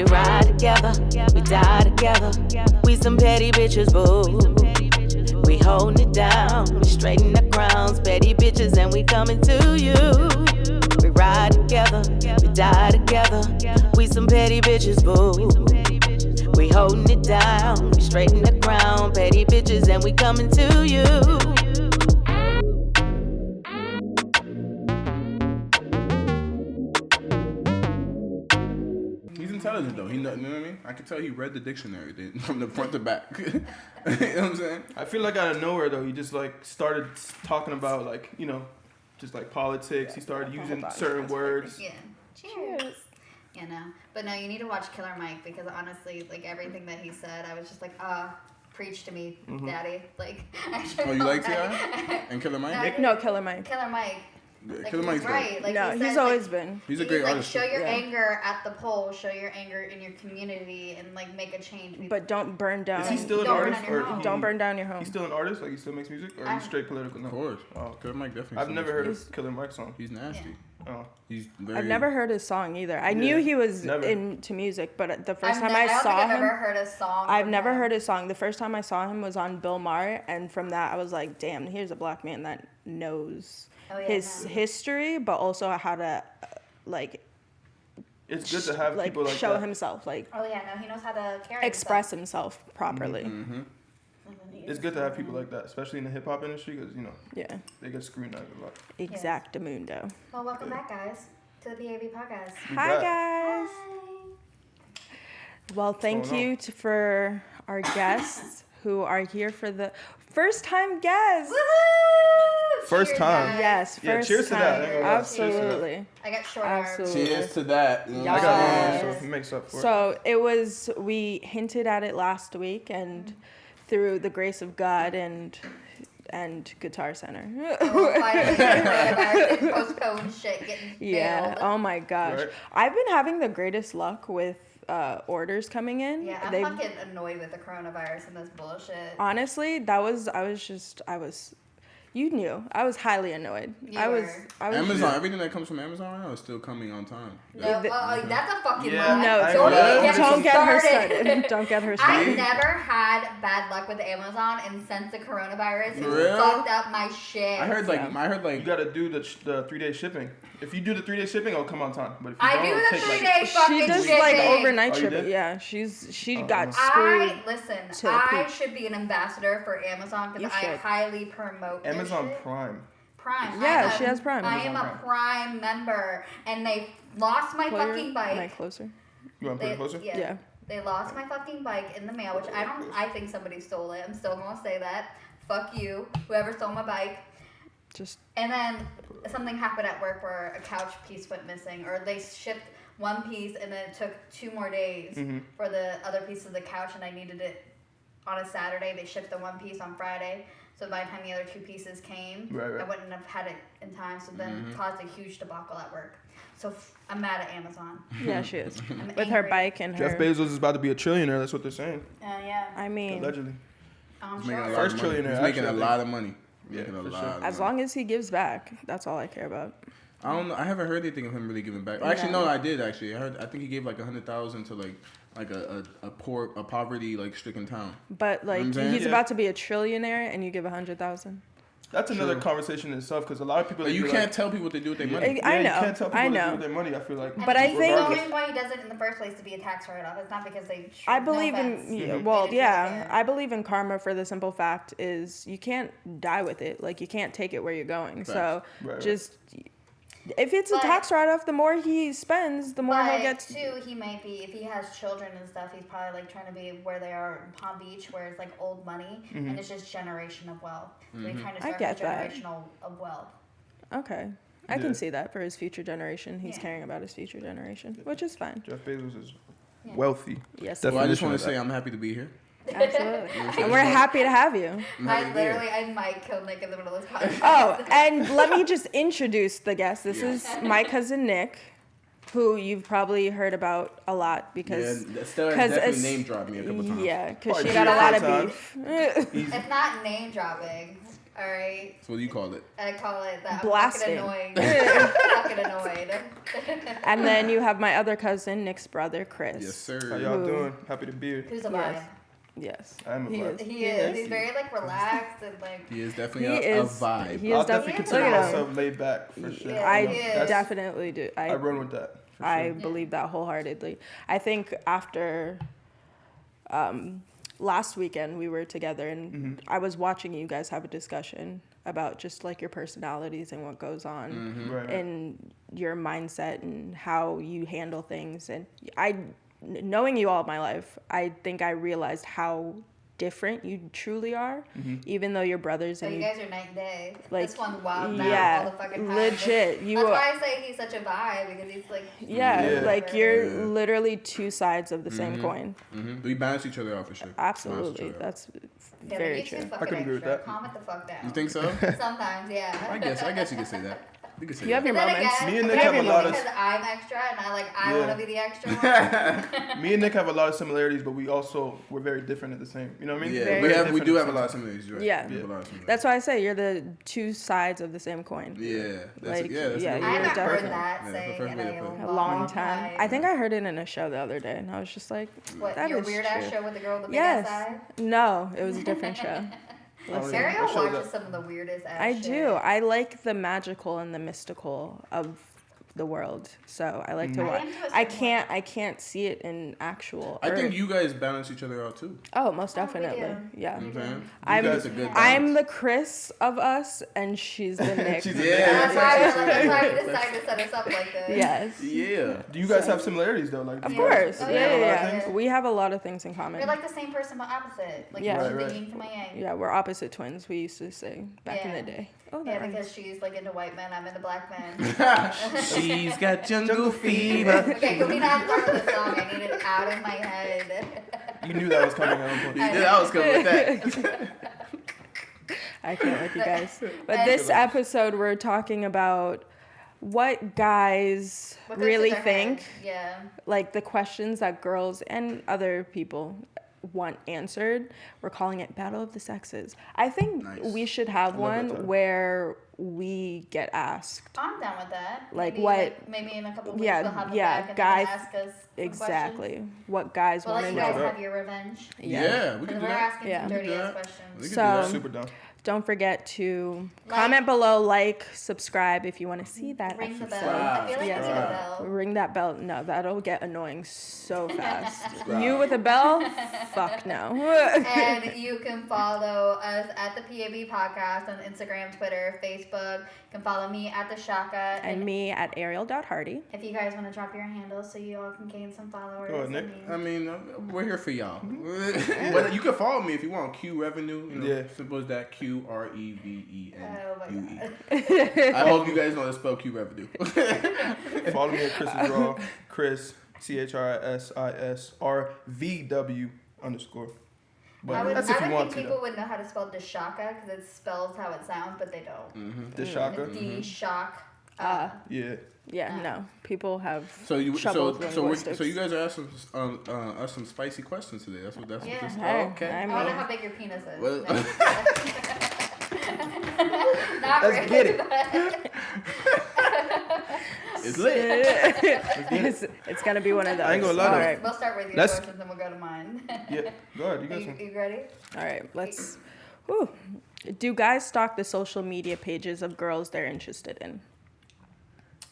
We ride together, we die together. We some petty bitches, boo. We holding it down, we straighten the crowns. Petty bitches and we coming to you. We ride together, we die together. We some petty bitches, boo. We holding it down, we straighten the crown. Petty bitches and we coming to you. He's intelligent though. You know what I mean? I can tell he read the dictionary from the front to back. You know what I'm saying? I feel like out of nowhere though, he just like started talking about like, you know, just like politics. He started using certain words. Yeah. Cheers. You know, but no, you need to watch Killer Mike because honestly, like everything that he said, I was just like, preach to me, daddy. Like, Oh, you like T.I. and Killer Mike? No, Killer Mike. Killer Mike. Yeah, Like, Killer Mike's right. Like, no, he's always been. He's a great artist. Show your anger at the polls, show your anger in your community, and like make a change. But don't burn down. Is he still an artist? Don't burn down your home. He's still an artist? Like he still makes music? Or he's straight political? No. Of course. Oh. Killer Mike definitely. I've never heard of Killer Mike's song. He's nasty. Yeah. Oh. He's very... I've never heard his song either. I knew he was into music, but the first time I saw him, I've never heard a song. I've never heard his song. The first time I saw him was on Bill Maher, and from that I was like, damn, here's a black man that knows his history, but also how to like. It's good to have people like show that. himself, like. Oh yeah, no, he knows how to carry express himself properly. Mm-hmm. It's good to have people like that, especially in the hip hop industry, because you know they get scrutinized a lot. Exactamundo. Well, welcome back, guys, to the PAB podcast. Hi guys. Hi. Well, thank you for our guests who are here for the first time guests. Woohoo! First Cheers, time. guys. Yes, first Yeah, cheers to time. that. Absolutely. I got short arms. Absolutely. Cheers to that. Yes. I got one, so he makes up for it. So it was, we hinted at it last week, and through the grace of God and Guitar Center. Postponed shit getting Yeah. Oh my gosh. Right. I've been having the greatest luck with orders coming in. Yeah, I'm fucking annoyed with the coronavirus and this bullshit. Honestly, you knew. I was highly annoyed. I was Amazon, everything that comes from Amazon right now is still coming on time. No, that's a fucking Yeah. lie. Don't get her started. Don't get her started. I've never had bad luck with Amazon, and since the coronavirus, it's Really? fucked up my shit. I heard like you gotta do the 3-day shipping. If you do the 3-day shipping, it'll come on time. But if you I don't, do it'll the take 3-day fucking She does shipping. like overnight Oh, you shipping. did? Yeah, she got screwed. I should be an ambassador for Amazon because I should. highly promote this Amazon shit. Prime. Yeah, she has Prime. I am a Prime member, and they lost my fucking bike. Am I closer? You want to put it closer? Yeah. They lost my fucking bike in the mail, which I think somebody stole it. I'm still gonna say that. Fuck you, whoever stole my bike. And then something happened at work where a couch piece went missing, or they shipped one piece and then it took 2 more days for the other piece of the couch, and I needed it on a Saturday. They shipped the one piece on Friday, so by the time the other 2 pieces came, right. I wouldn't have had it in time, so then it caused a huge debacle at work. So I'm mad at Amazon. Yeah, she is. I'm With her angry. bike and her... Jeff Bezos is about to be a trillionaire. That's what they're saying. Yeah. I mean... Allegedly. I'm he's making a sure. lot First of money. trillionaire, He's making actually, a lot of money. Yeah, for sure. As long as he gives back, that's all I care about. I don't know. I haven't heard anything of him really giving back. Actually, no, I did actually. I think he gave like 100,000 to like a poverty like stricken town. But like he's about to be a trillionaire, and you give 100,000. That's another conversation in itself, because a lot of people. You can't tell people what they do with their money. I know. You can't tell people I what know. they do with their money. I feel like. But I think the reason why he does it in the first place to be a tax write-off. It's not because they. I believe I believe in karma for the simple fact is you can't die with it. Like you can't take it where you're going. So just. If it's a tax write-off, the more he spends, the more he'll get. Too, he might be, if he has children and stuff, he's probably like trying to be where they are in Palm Beach, where it's like old money, and it's just generation of wealth. So he's trying to start a generational of wealth. Okay. I can see that for his future generation. He's caring about his future generation, which is fine. Jeff Bezos is wealthy. Yes. Well, I just want to say I'm happy to be here. Absolutely. And we're happy to have you. I might kill Nick in the middle of this podcast. Oh, and let me just introduce the guest. This is my cousin Nick, who you've probably heard about a lot because... Yeah, Stella has definitely name dropped me a couple times. Yeah, because she got a lot of beef. It's not name dropping. All right. So what do you call it? I call it that. Blasting. I'm fucking annoyed. And then you have my other cousin, Nick's brother, Chris. Yes, sir. How y'all doing? Happy to be here. Who's a vibe? Yes. I'm a vibe. He is. He's very like relaxed and like. He is definitely a vibe. I'll definitely consider look at myself laid back for sure. Yeah, I Yes. definitely do. I run with that. For I sure. believe that wholeheartedly. I think after last weekend we were together and I was watching you guys have a discussion about just like your personalities and what goes on Right. and your mindset and how you handle things. And knowing you all my life, I think I realized how different you truly are, even though you're brothers. So And you guys are night and day. like, This one wild out yeah, all the fucking time. legit. That's why I say he's such a vibe because he's like. Yeah, like you're Yeah. literally two sides of the same coin. We balance each other out for sure. Absolutely, Balance each other out. that's Yeah, very he's true. just I fucking can agree with extra. that. Calm it the fuck down. You think so? Sometimes, yeah. I guess you could say that. You could say You have that. your But then moments. again, Me and Nick maybe have a lot of- because I'm extra and I Yeah. want to be the extra one. Me and Nick have a lot of similarities, but we're very different at the same. You know what I mean? Yeah, Very we different do at have a the lot of same similarities, right? Yeah. We have a lot of similarities. That's why I say you're the two sides of the same coin. Yeah, that's Like, that's yeah, a good you're I way to haven't put it. heard definitely- that Yeah, saying perfect in way to put it. A long time. I think I heard it in a show the other day, and I was just like, What, that your is weird true. ass show with the girl with the big Yes. ass eye? No, it was a different show. Listen, Ariel What show is watches that? some of the weirdest ass I shit. do. I like the magical and the mystical of the world, so I like to I watch. am to a I certain can't see it in actual. I think Earth. you guys balance each other out too. Oh, most Oh, we definitely. do. Yeah. You know what I'm saying? You I'm guys are good I'm balance. the Chris of us, and she's the Nick. She's Yeah. That's why we decided to set us up like this. Yes. Yeah. Do you guys have similarities though? Like, Of do you guys- course. Oh, Yeah, yeah, yeah, a lot of yeah. things? We have a lot of things in common. We're like the same person but opposite. Like Yeah. you're Right, the right. yin to my yang. Yeah, we're opposite twins. We used to say back in Yeah. the day. Oh, Yeah, that because she's like into white men, I'm into black men. She's got jungle fever. Okay, can we not start with the song? I need it out of my head. You knew that was coming at one point. Yeah, I was good with that. I can't with you guys. But this episode, we're talking about what guys What goes really through their think, head? Yeah. like the questions that girls and other people want answered. We're calling it Battle of the Sexes. I think Nice. we should have I love that one title. where we get asked. I'm down with that. Like maybe, what- maybe in a couple weeks Yeah, we'll have them yeah, back and guys- they can ask us some Exactly. questions. What guys We'll want let to you guys know. have your revenge. Yeah, we Because can do we're that. asking Yeah. some We can dirty do ass that. We questions. can do So- that. Super down. Don't forget to Like- comment below, like, subscribe if you want to see that Ring the bell. episode. I feel like Yes. we need a bell. Ring that bell. No, that'll get annoying so fast. You with a bell? Fuck no. And you can follow us at the PAB podcast on Instagram, Twitter, Facebook. You can follow me at the Shaka. And me at Ariel.Hardy. If you guys want to drop your handles so you all can gain some followers. Go ahead, Nick. I mean, we're here for y'all. But you can follow me if you want. Q Revenue. You know, Yeah. simple as that. QREVENUE. Oh my god. I hope you guys know how to spell Q Revenue. Follow me at Chris's Raw. Chris CHRISISRVW_. But I would that's if you want think to. people Though. would know how to spell Deshaka because it spells how it sounds, but they don't. The Shaka. D-shock. Yeah. Yeah, no. People have So you trouble so with so we're, linguistics. so you guys are asking us some spicy questions today. That's what Yeah. this. Hey, Okay. I I mean- wonder how big your penis is. Well- No. Not Let's really, get it. but- It's lit. it's gonna be one of those. I ain't gonna lie All though. right. We'll start with your Let's- questions and we'll go to mine. Yeah. Go ahead. You Are guys. you, Can. you ready? All right, let's. Whew. Do guys stalk the social media pages of girls they're interested in?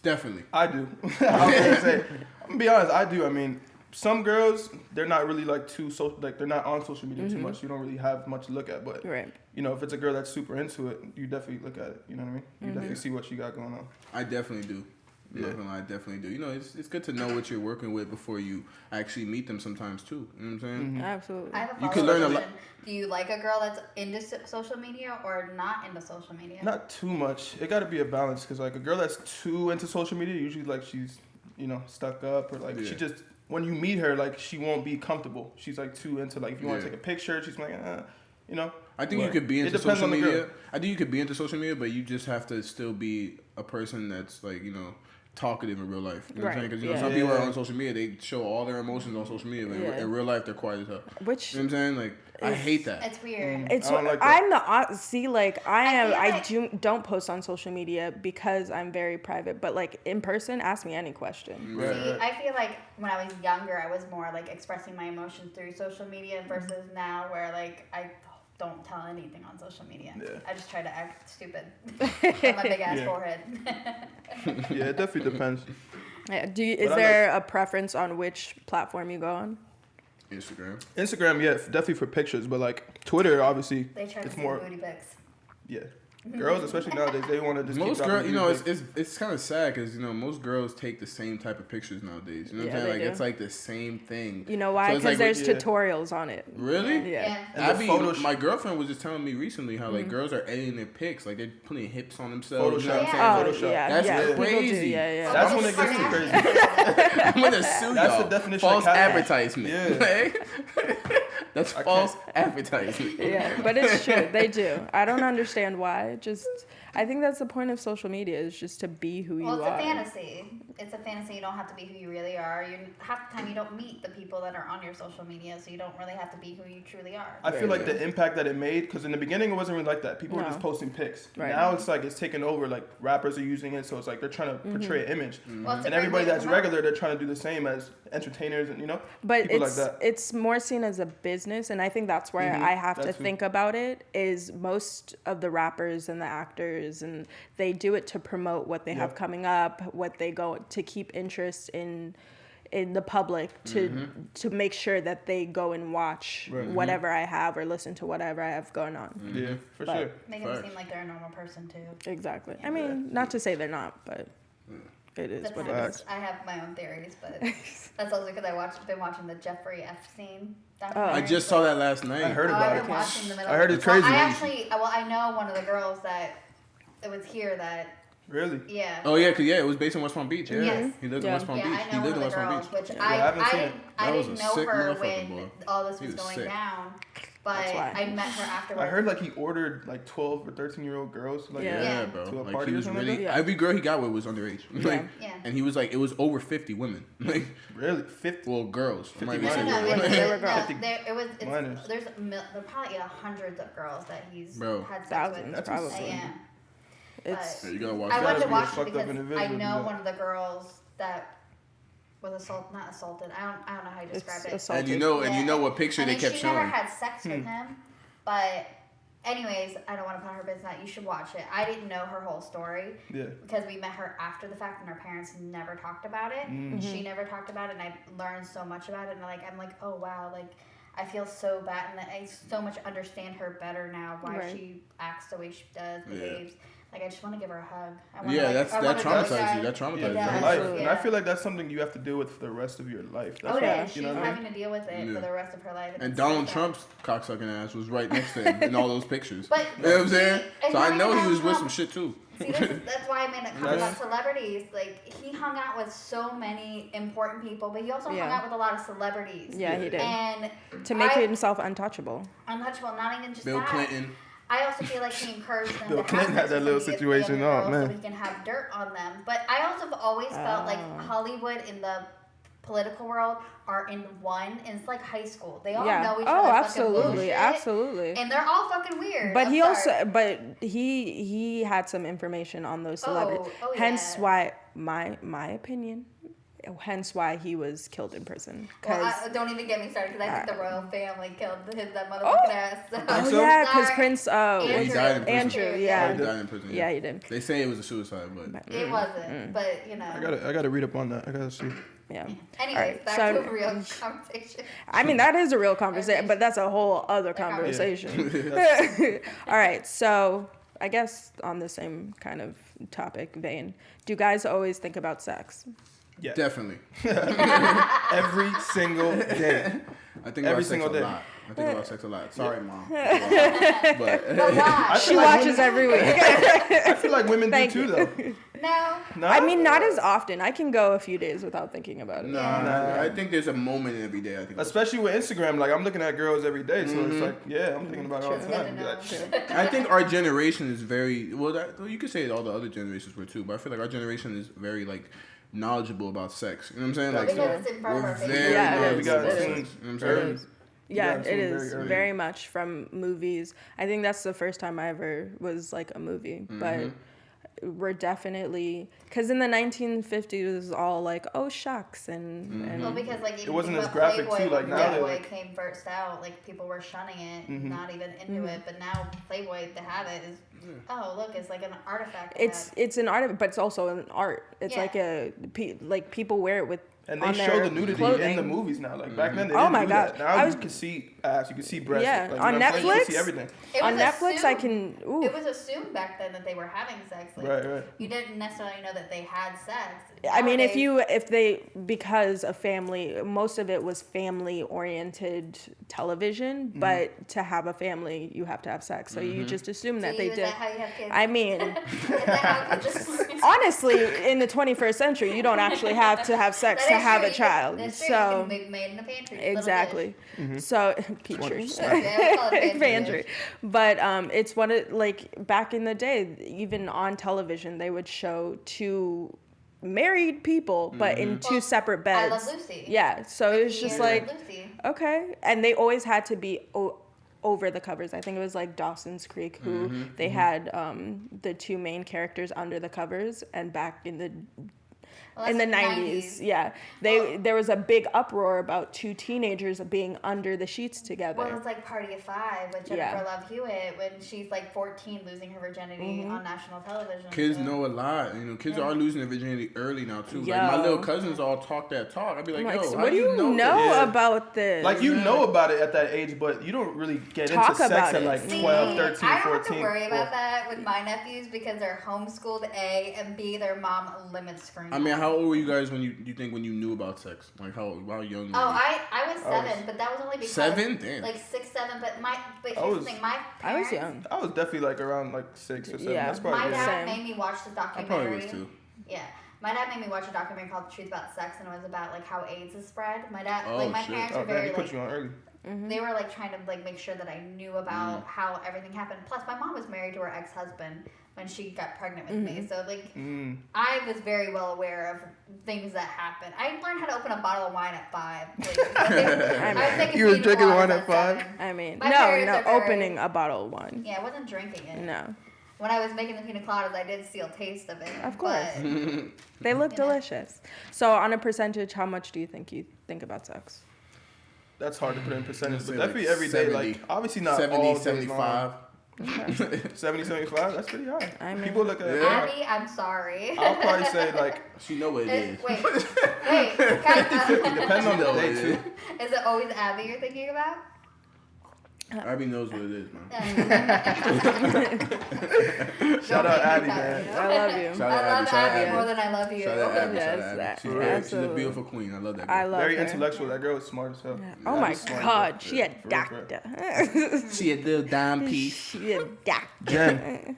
Definitely. I do. I was gonna say. I'm gonna be honest. I do. I mean, some girls they're not really like they're not on social media too much. You don't really have much to look at. But Right. you know, if it's a girl that's super into it, you definitely look at it. You know what I mean? You definitely see what she got going on. I definitely do. Yeah. I definitely do. You know, it's good to know what you're working with before you actually meet them sometimes too. You know what I'm saying? Absolutely. I have a You follow-up can learn a question. Do you like a girl that's into social media or not into social media? Not too much. It got to be a balance because like a girl that's too into social media, usually like she's stuck up or like she Yeah. just when you meet her like she won't be comfortable. She's like too into like if you want Yeah. to take a picture, she's like you know. I think you But could be it into depends social on the girl. media. I think you could be into social media, but you just have to still be a person that's like, talkative in real life. You know what I'm saying? Because, some people are on social media, they show all their emotions on social media. Like, in real life, they're quiet as hell. Which, you know what I'm saying? Like, I hate that. It's weird. It's I don't like I'm the see like I don't post on social media because I'm very private. But like in person, ask me any question. See, I feel like when I was younger, I was more like expressing my emotions through social media versus now where like I don't tell anything on social media. Yeah. I just try to act stupid on my big ass forehead. Yeah, it definitely depends. Yeah. Is there a preference on which platform you go on? Instagram, yeah, definitely for pictures, but like Twitter, obviously, they try to it's see more booty pics. Yeah. Girls, especially nowadays, they want to just most keep girls, it's kind of sad because most girls take the same type of pictures nowadays. You know what I'm saying? Like it's like the same thing. You know why? Because there's tutorials on it. Really? Yeah. And my girlfriend was just telling me recently how like girls are editing their pics, like they're putting hips on themselves. Photoshop. Photoshop. Yeah. That's crazy. Yeah. That's when it gets too crazy. I'm gonna sue y'all. That's the definition false of advertisement. Yeah. That's false advertisement. Yeah, but it's true. They do. I don't understand why. I think that's the point of social media is just to be who you are. Well, it's a fantasy. It's a fantasy. You don't have to be who you really are. Half the time you don't meet the people that are on your social media, so you don't really have to be who you truly are. I feel like the impact that it made, because in the beginning it wasn't really like that. People were just posting pics. Right. Now it's like it's taken over. Like rappers are using it, so it's like they're trying to portray an image. Well, and everybody that's regular, they're trying to do the same as entertainers and But people like that. It's more seen as a business, and I think that's where I have to think about it. Is most of the rappers and the actors and they do it to promote what they have coming up, what they go to keep interest in the public to make sure that they go and watch whatever I have or listen to whatever I have going on. Yeah, for sure. Make them seem like they're a normal person too. Exactly. I mean, not to say they're not, but it is what it is. I have my own theories, but that's also because I've been watching the Jeffrey Epstein I just saw that last night. I heard about it. I heard it's crazy. I know one of the girls that it was here that. Really? Yeah. Oh yeah, it was based in West Palm Beach. Yeah. Yes. He lived in West Palm Beach. I know he lived in one of West the Palm girls, Beach. which I didn't know her when boy. all this was going down. But I met her afterwards. I heard like he ordered like 12 or 13-year-old girls bro. To a party or something. Really, every girl he got with was underage. And he was like, it was over 50 women. Like really 50? Well, girls. 50 There's probably hundreds of girls that he's had sex with. That's insane. You gotta watch I that. wanted to watch it because I know one of the girls that was not assaulted. I don't know how you describe it. And you know what picture they kept showing. She never had sex with him, but anyways, I don't want to put her business out. You should watch it. I didn't know her whole story because we met her after the fact, and her parents never talked about it. She never talked about it, and I learned so much about it. And I'm like, oh wow, like I feel so bad, and I so much understand her better now. Why she acts the way she does, behaves. Like, I just want to give her a hug. That traumatizes you. That traumatizes you. For life. And I feel like that's something you have to deal with for the rest of your life. That's she's having to deal with it for the rest of her life. And Donald Trump's cocksucking ass was right next to him in all those pictures. But, you know what I'm saying? So I know he was with some shit too. See, that's why I made that comment about celebrities. Like, he hung out with so many important people, but he also hung out with a lot of celebrities. Yeah, he did. And to make himself untouchable. Untouchable, not even just Bill that. Clinton. I also feel like he encouraged them Bill to Clinton had that little situation. Oh, man. So he can have dirt on them. But I also have always felt like Hollywood in the political world are in one, and it's like high school. They all know each other. Absolutely. And they're all fucking weird. But he had some information on those celebrities. Hence why my opinion. Hence why he was killed in prison. Don't even get me started because I think the royal family killed that motherfucking ass. Yeah, because Prince. He died in prison. Andrew, He died in prison. Yeah, he did. They say it was a suicide, but it wasn't. But I gotta read up on that. I gotta see. Yeah. Anyways, back to a real conversation. I mean, that is a real conversation, but that's a whole other conversation. All right, so I guess on the same kind of topic vein, do guys always think about sex? Yeah. Definitely. Every single day. I think every single day. I think about sex a lot. Sorry, Mom. But she watches every week. I feel like women do too, though. No. I mean, not as often. I can go a few days without thinking about it. No, I think there's a moment every day. I think, especially with Instagram, like I'm looking at girls every day, so it's like, I'm thinking about it all the time. I think our generation is very well. You could say all the other generations were too, but I feel like our generation is very like knowledgeable about sex. You know what I'm saying? Like because it's in front of our faces. We got it. You know what I'm saying? Yeah, it is very much from movies. I think that's the first time I ever was like a movie, but we're definitely, because in the 1950s it was all like, oh shucks, and well, because like it wasn't as graphic Playboy, too. Like now, Playboy came first out, like people were shunning it, not even into it. But now Playboy, to have it is, oh look, it's like an artifact. It's an art, but it's also an art. It's like people wear it with. And they show the nudity in the movies now. Like back then, they didn't do that. Now you can see ass, you can see breasts. Yeah, like, on Netflix, you can see everything. On Netflix, I can. Ooh. It was assumed back then that they were having sex. Like, right. You didn't necessarily know that they had sex. I mean, because of family, most of it was family-oriented television, but to have a family, you have to have sex. So you just assume that they did. Is that how you have kids? I mean, honestly, in the 21st century, you don't actually have to have sex to have a child. So you can made in a pantry. Exactly. So pantry. Pantry. But it's one of, like, back in the day, even on television, they would show two married people, but in two separate beds. I Love Lucy. Yeah. So it was just like, okay. And they always had to be over the covers. I think it was like Dawson's Creek, who they had the two main characters under the covers, and back in the in the 90s. Yeah. There was a big uproar about two teenagers being under the sheets together. Well, it's like Party of Five with Jennifer Love Hewitt when she's like 14 losing her virginity on national television. Kids know a lot. You know, kids are losing their virginity early now too. Like my little cousins all talk that talk. I'd be like, yo, what do you know about this? Like you know about it at that age, but you don't really get into sex at like 12, 13, 14. I don't have to worry about that with my nephews because they're homeschooled, A, and B, their mom limits screen. I mean, how old were you guys when you think when you knew about sex? Like how young were you? I was 7, but that was only because 7? Damn. Like 6, 7. But here's the thing, my parents, I was young. I was definitely like around like 6 or 7. Yeah. That's probably my dad made me watch this documentary. I probably was too. Yeah. My dad made me watch a documentary called The Truth About Sex, and it was about like how AIDS is spread. My dad, my parents were very they put you on early. They were like trying to like make sure that I knew about how everything happened. Plus, my mom was married to her ex-husband when she got pregnant with me, so like I was very well aware of things that happened. I learned how to open a bottle of wine at 5. Like, you were drinking wine at 5? I mean, no, opening a bottle of wine. Yeah, I wasn't drinking it. No. When I was making the pina coladas, I did steal taste of it. Of course. They look delicious. So on a percentage, how much do you think about sex? That's hard to put in percentage, but definitely every day. 70, like obviously not 70, all 75. Okay. 70, 75, that's pretty high. I mean, people look at it. Abby, I'm sorry. I'll probably say like she know what it is. Wait. 50-50, depends on the day too. Is it always Abby you're thinking about? Abby knows what it is, man. Shout out Abby, man. I love you. I love Abby more than I love you. Shout out Abby. Yes, she's a beautiful queen. I love that girl. I love Very her. Intellectual. That girl is smart as hell. Yeah. Oh my God, she a doctor. She a little dime piece. She a doctor. Jen.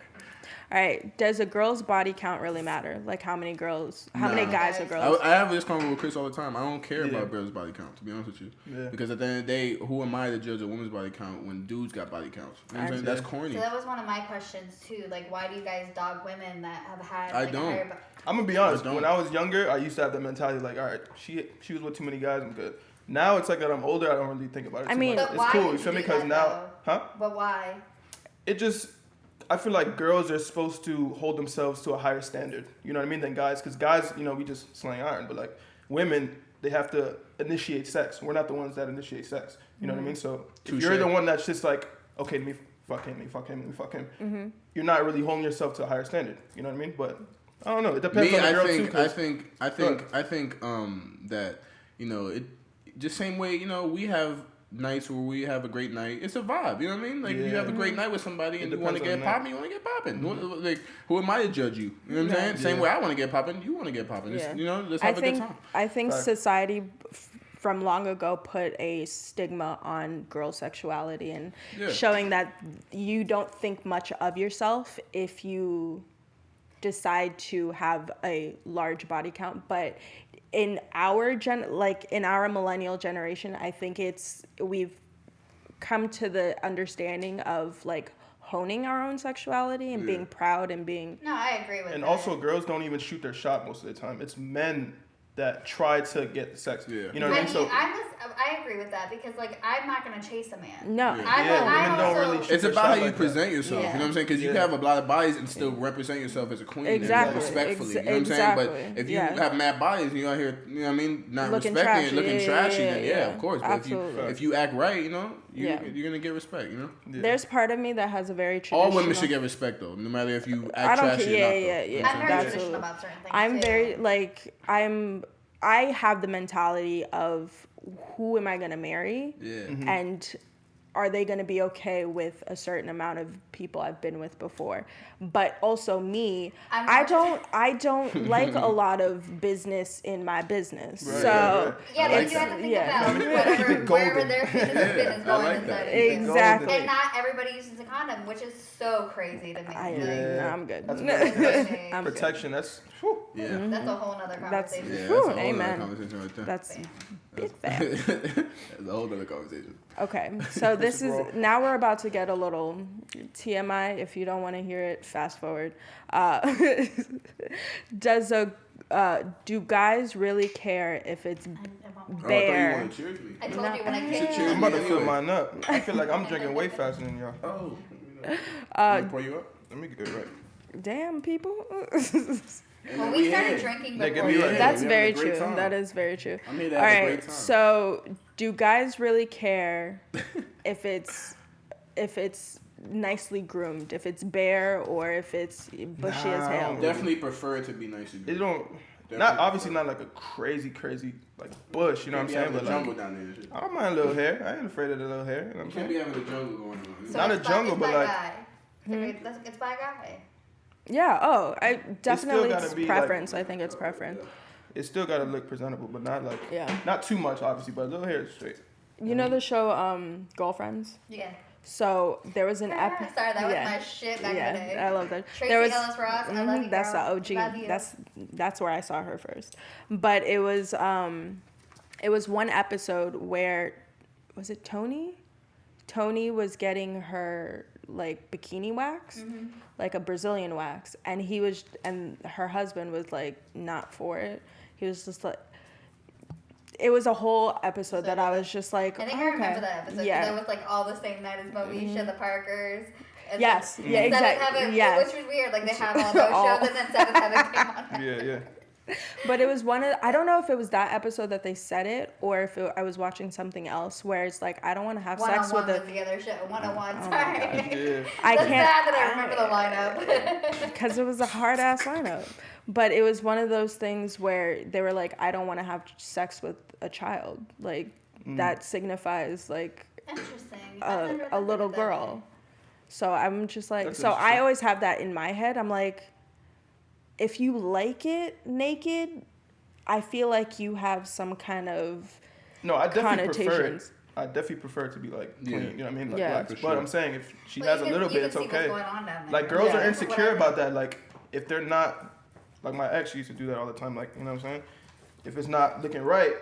All right. Does a girl's body count really matter? Like how many guys or girls? I have this conversation with Chris all the time. I don't care about a girl's body count, to be honest with you. Yeah. Because at the end of the day, who am I to judge a woman's body count when dudes got body counts? You know what I'm saying? That's corny. So that was one of my questions too. Like, why do you guys dog women that have had? I like, don't. I'm gonna be honest. When I was younger, I used to have that mentality like, all right, she was with too many guys, I'm good. Now it's like that I'm older, I don't really think about it. I mean, much. It's cool. You feel me? Because now, But why? It just. I feel like girls are supposed to hold themselves to a higher standard, you know what I mean, than guys. Because guys, you know, we just slang iron. But, like, women, they have to initiate sex. We're not the ones that initiate sex. You know what I mean? So, if you're the one that's just like, okay, let me fuck him, you're not really holding yourself to a higher standard. You know what I mean? But, I don't know. It depends on the girl, too. I think that, you know, it just same way, you know, we have nights where we have a great night. It's a vibe, you know what I mean? Like you have a great night with somebody and you want to get popping, you want to get popping. Like who am I to judge you? You know what I'm saying? Same way I want to get popping, you want to get popping. Yeah. You know, let's have a good time. I think society from long ago put a stigma on girl sexuality and showing that you don't think much of yourself if you decide to have a large body count, but in our in our millennial generation, I think we've come to the understanding of like honing our own sexuality and being proud and being. No, I agree with that. And also, girls don't even shoot their shot most of the time. It's men that try to get sex. Yeah. You know what I mean? So I agree with that because like I'm not gonna chase a man. No. Women don't really shoot It's about how you like present yourself. You know what I'm saying? Because you can have a lot of bodies and still represent yourself as a queen. Exactly. And respectfully. You know what I'm saying? But if you have mad bodies and you're out here, you know what I mean, not looking respecting it, looking trashy, then of course. But if you act right, you know, you're gonna get respect. You know. Yeah. There's part of me that has a very traditional. All women should get respect though, no matter if you act trashy or not. Yeah. I'm very traditional about certain things. I'm very like I have the mentality of who am I going to marry? Yeah. Mm-hmm. And are they going to be okay with a certain amount of people I've been with before? But also me, I don't like a lot of business in my business. Right, so yeah, but you have to think about wherever their business is going inside. Exactly. And not everybody uses a condom, which is so crazy to me. I'm good. That's protection. That's that's a whole nother conversation. That's a whole amen. Other conversation right there. That's big fan. That's a whole other conversation. Okay, so now we're about to get a little TMI. If you don't want to hear it, fast forward. Do guys really care if it's bare? I told you when I came. I'm about to fill mine up. I feel like I'm drinking way faster than y'all. Oh. Let me pour you up. Let me get it right. Damn, people. Well, we started drinking before. That's very true. That is very true. I mean, all right, so do guys really care if it's nicely groomed, if it's bare or if it's bushy as hell? Definitely prefer it to be nicely groomed. It don't. Not obviously not like a crazy like bush, you know what I'm saying? But jungle down there and shit. I don't mind a little hair. I ain't afraid of the little hair. You know what I'm saying? You can't be having a jungle going on. So not a jungle, but like. It's by a guy. Yeah. Oh, I definitely it's preference. Like, I think it's preference. It's still gotta look presentable, but not like not too much, obviously. But a little hair is straight. You know the show Girlfriends? Yeah. So there was an episode. Sorry, that was my shit back in the day. I love that. Tracy Ellis Ross, I love you, that's girl. the OG. That's where I saw her first. But it was one episode where was it Tony? Tony was getting her like bikini wax, like a Brazilian wax, and her husband was like not for it. He was just like, it was a whole episode that I was just like, I think I remember that episode. Yeah, that was like all the same night as Moesha, the Parkers. Yes, yeah, exactly. Yeah, which was weird. Like they have all those shows, and then Seventh Heaven came on. Yeah. But it was I don't know if it was that episode that they said it or if I was watching something else where it's like, I don't want to have sex with the other show. 101, sorry. Yeah. I can't. Sad that I remember the lineup. Because it was a hard ass lineup. But it was one of those things where they were like, I don't want to have sex with a child. Like, that signifies like a little girl. So I'm just like, I always have that in my head. I'm like, if you like it naked, I feel like you have some kind of connotations. I definitely prefer it to be like clean, you know what I mean? Like black. But sure. I'm saying if she has a little bit, it's okay. Like girls are insecure about that. Like if they're not, like my ex used to do that all the time. Like, you know what I'm saying? If it's not looking right,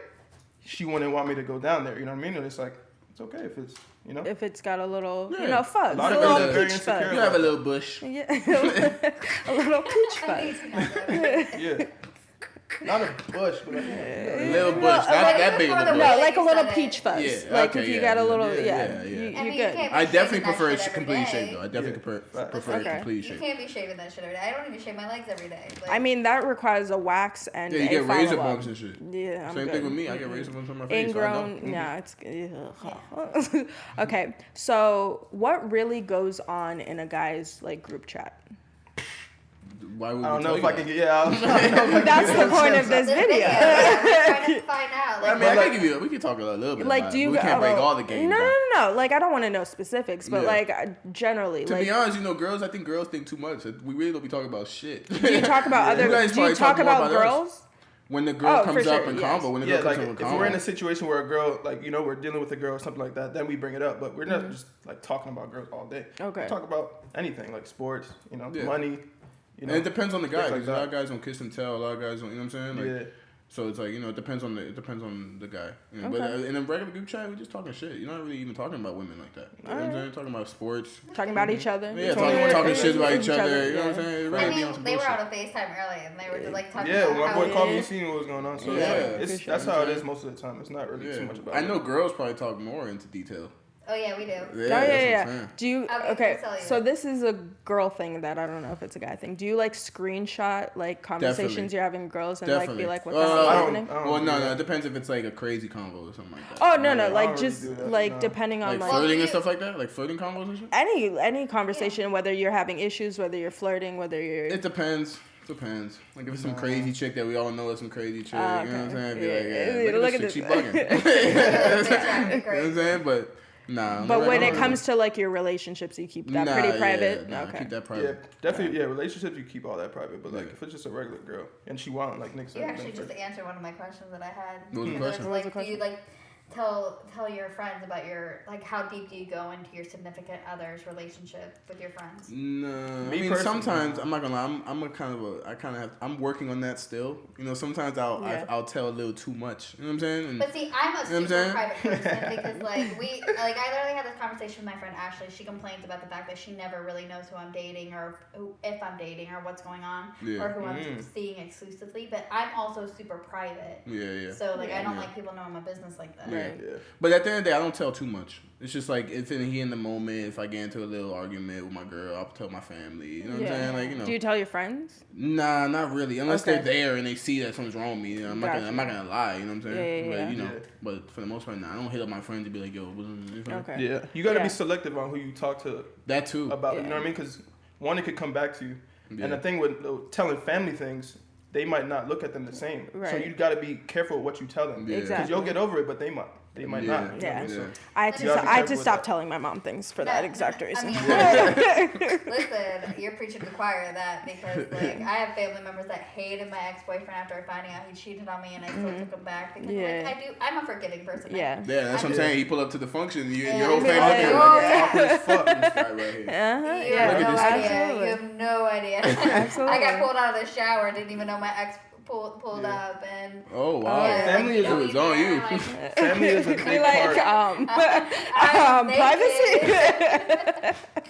she wouldn't want me to go down there. You know what I mean? And it's like, it's okay if it's, you know? If it's got a little, fuzz. A lot of girls are very insecure. You have a little bush. Yeah. A little peach fuzz. Yeah. Not a bush, but like a little bush. Not that big of a bush. No, like a little peach fuzz. Yeah, like if you got a little, you're good. I definitely prefer it completely shaved, though. I definitely prefer it completely shaved. You can't be shaving that shit every day. I don't even shave my legs every day. I mean, that requires a wax and you get razor bumps and shit. Yeah, I'm Same good. thing with me. I get razor bumps on my face. Ingrown, it's okay. So, what really goes on in a guy's like group chat? Why would I don't know if you? I can get. I don't know. That's the point of this video. I'm trying to find out. I mean, I can give you. We can talk a little bit. Like, about do you? We can't break all the games. No. Like, I don't want to know specifics, but like generally. To be honest, girls. I think girls think too much. We really don't be talking about shit. Do you talk about other? Do you talk about girls? When the girl comes up in combo, when the girl comes up in combo. If we're in a situation where a girl, like, we're dealing with a girl or something like that, then we bring it up. But we're not just like talking about girls all day. Okay. We talk about anything like sports, money. You know? And it depends on the guy. Like a lot of guys don't kiss and tell. A lot of guys don't. You know what I'm saying? Like, yeah. So it's like, you know, it depends on the guy. You know? But in a regular group chat, we're just talking shit. You're not really even talking about women like that. You know what I'm saying? Talking about sports. Talking about each other. Yeah, talking shit about each other. You know what I'm saying? Really they were on a FaceTime early and they were just like talking about my boy called me, seen what was going on. So that's how it is most of the time. It's not really too much about it. I know girls probably talk more into detail. Oh yeah, we do. Yeah. Do you? Okay, so this is a girl thing that I don't know if it's a guy thing. Do you like screenshot like conversations you're having with girls and like be like, what's happening? Well, no. It depends if it's like a crazy convo or something like that. Oh no, like just like depending on like flirting and stuff like that, like flirting convos and shit. Any conversation, whether you're having issues, whether you're flirting, whether you're. It depends. Like if it's some crazy chick that we all know is some crazy chick, you know what I'm saying? Be like, look at this chick, she bugging. You know what I'm saying? But. Nah. But when it comes to like your relationships, you keep that pretty private. Okay. Keep that private. Yeah, definitely. Yeah, relationships you keep all that private. But like if it's just a regular girl and she want like Nick said, you actually just answered one of my questions that I had. What was the question? Like, do you like tell your friends about your like how deep do you go into your significant other's relationship with your friends? No, I mean sometimes I'm not gonna lie. I'm working on that still. You know, sometimes I'll tell a little too much. You know what I'm saying? And, but see, I'm a super private person because I literally had this conversation with my friend Ashley. She complains about the fact that she never really knows who I'm dating or if I'm dating or what's going on or who I'm seeing exclusively. But I'm also super private. Yeah. So I don't like people knowing my business like that. Yeah. But at the end of the day, I don't tell too much. It's just like if in the moment, if I get into a little argument with my girl, I'll tell my family. You know what I'm saying? Like, you know. Do you tell your friends? Nah, not really. Unless they're there and they see that something's wrong with me. You know, I'm not gonna lie. You know what I'm saying? But, you know, but for the most part, I don't hit up my friends and be like, yo, Yeah, you gotta be selective on who you talk to. That too. About you know what I mean? Because one, it could come back to you, and the thing with telling family things. They might not look at them the same, so you got to be careful with what you tell them. Because you'll get over it, but they might not. Yeah. So I had to stop telling my mom things for that exact reason. Listen, you're preaching to the choir of that because I have family members that hated my ex-boyfriend after finding out he cheated on me and I still took him back because I'm a forgiving person. Yeah, that's what I'm saying. He pulled up to the function, your whole family awkward as fuck. This guy right here. You have no idea. Absolutely. I got pulled out of the shower, didn't even know my ex pulled up and oh wow, family is on you. Family is a big part. Privacy.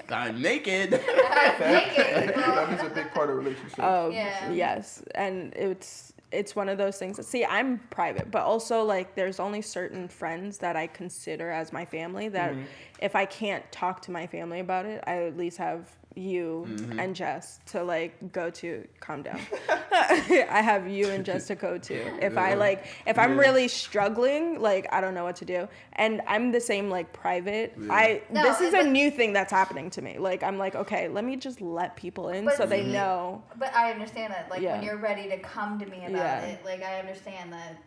I'm naked. That is a big part of relationships. Yes, and it's one of those things. See, I'm private, but also like there's only certain friends that I consider as my family that if I can't talk to my family about it, I at least have you and Jess to like go to. Calm down. I have you and Jess to go to if I'm really struggling, like I don't know what to do, and I'm the same like private. This is a new thing that's happening to me. Like I'm like, okay, let me just let people in so they know. But I understand that when you're ready to come to me about it, like I understand that.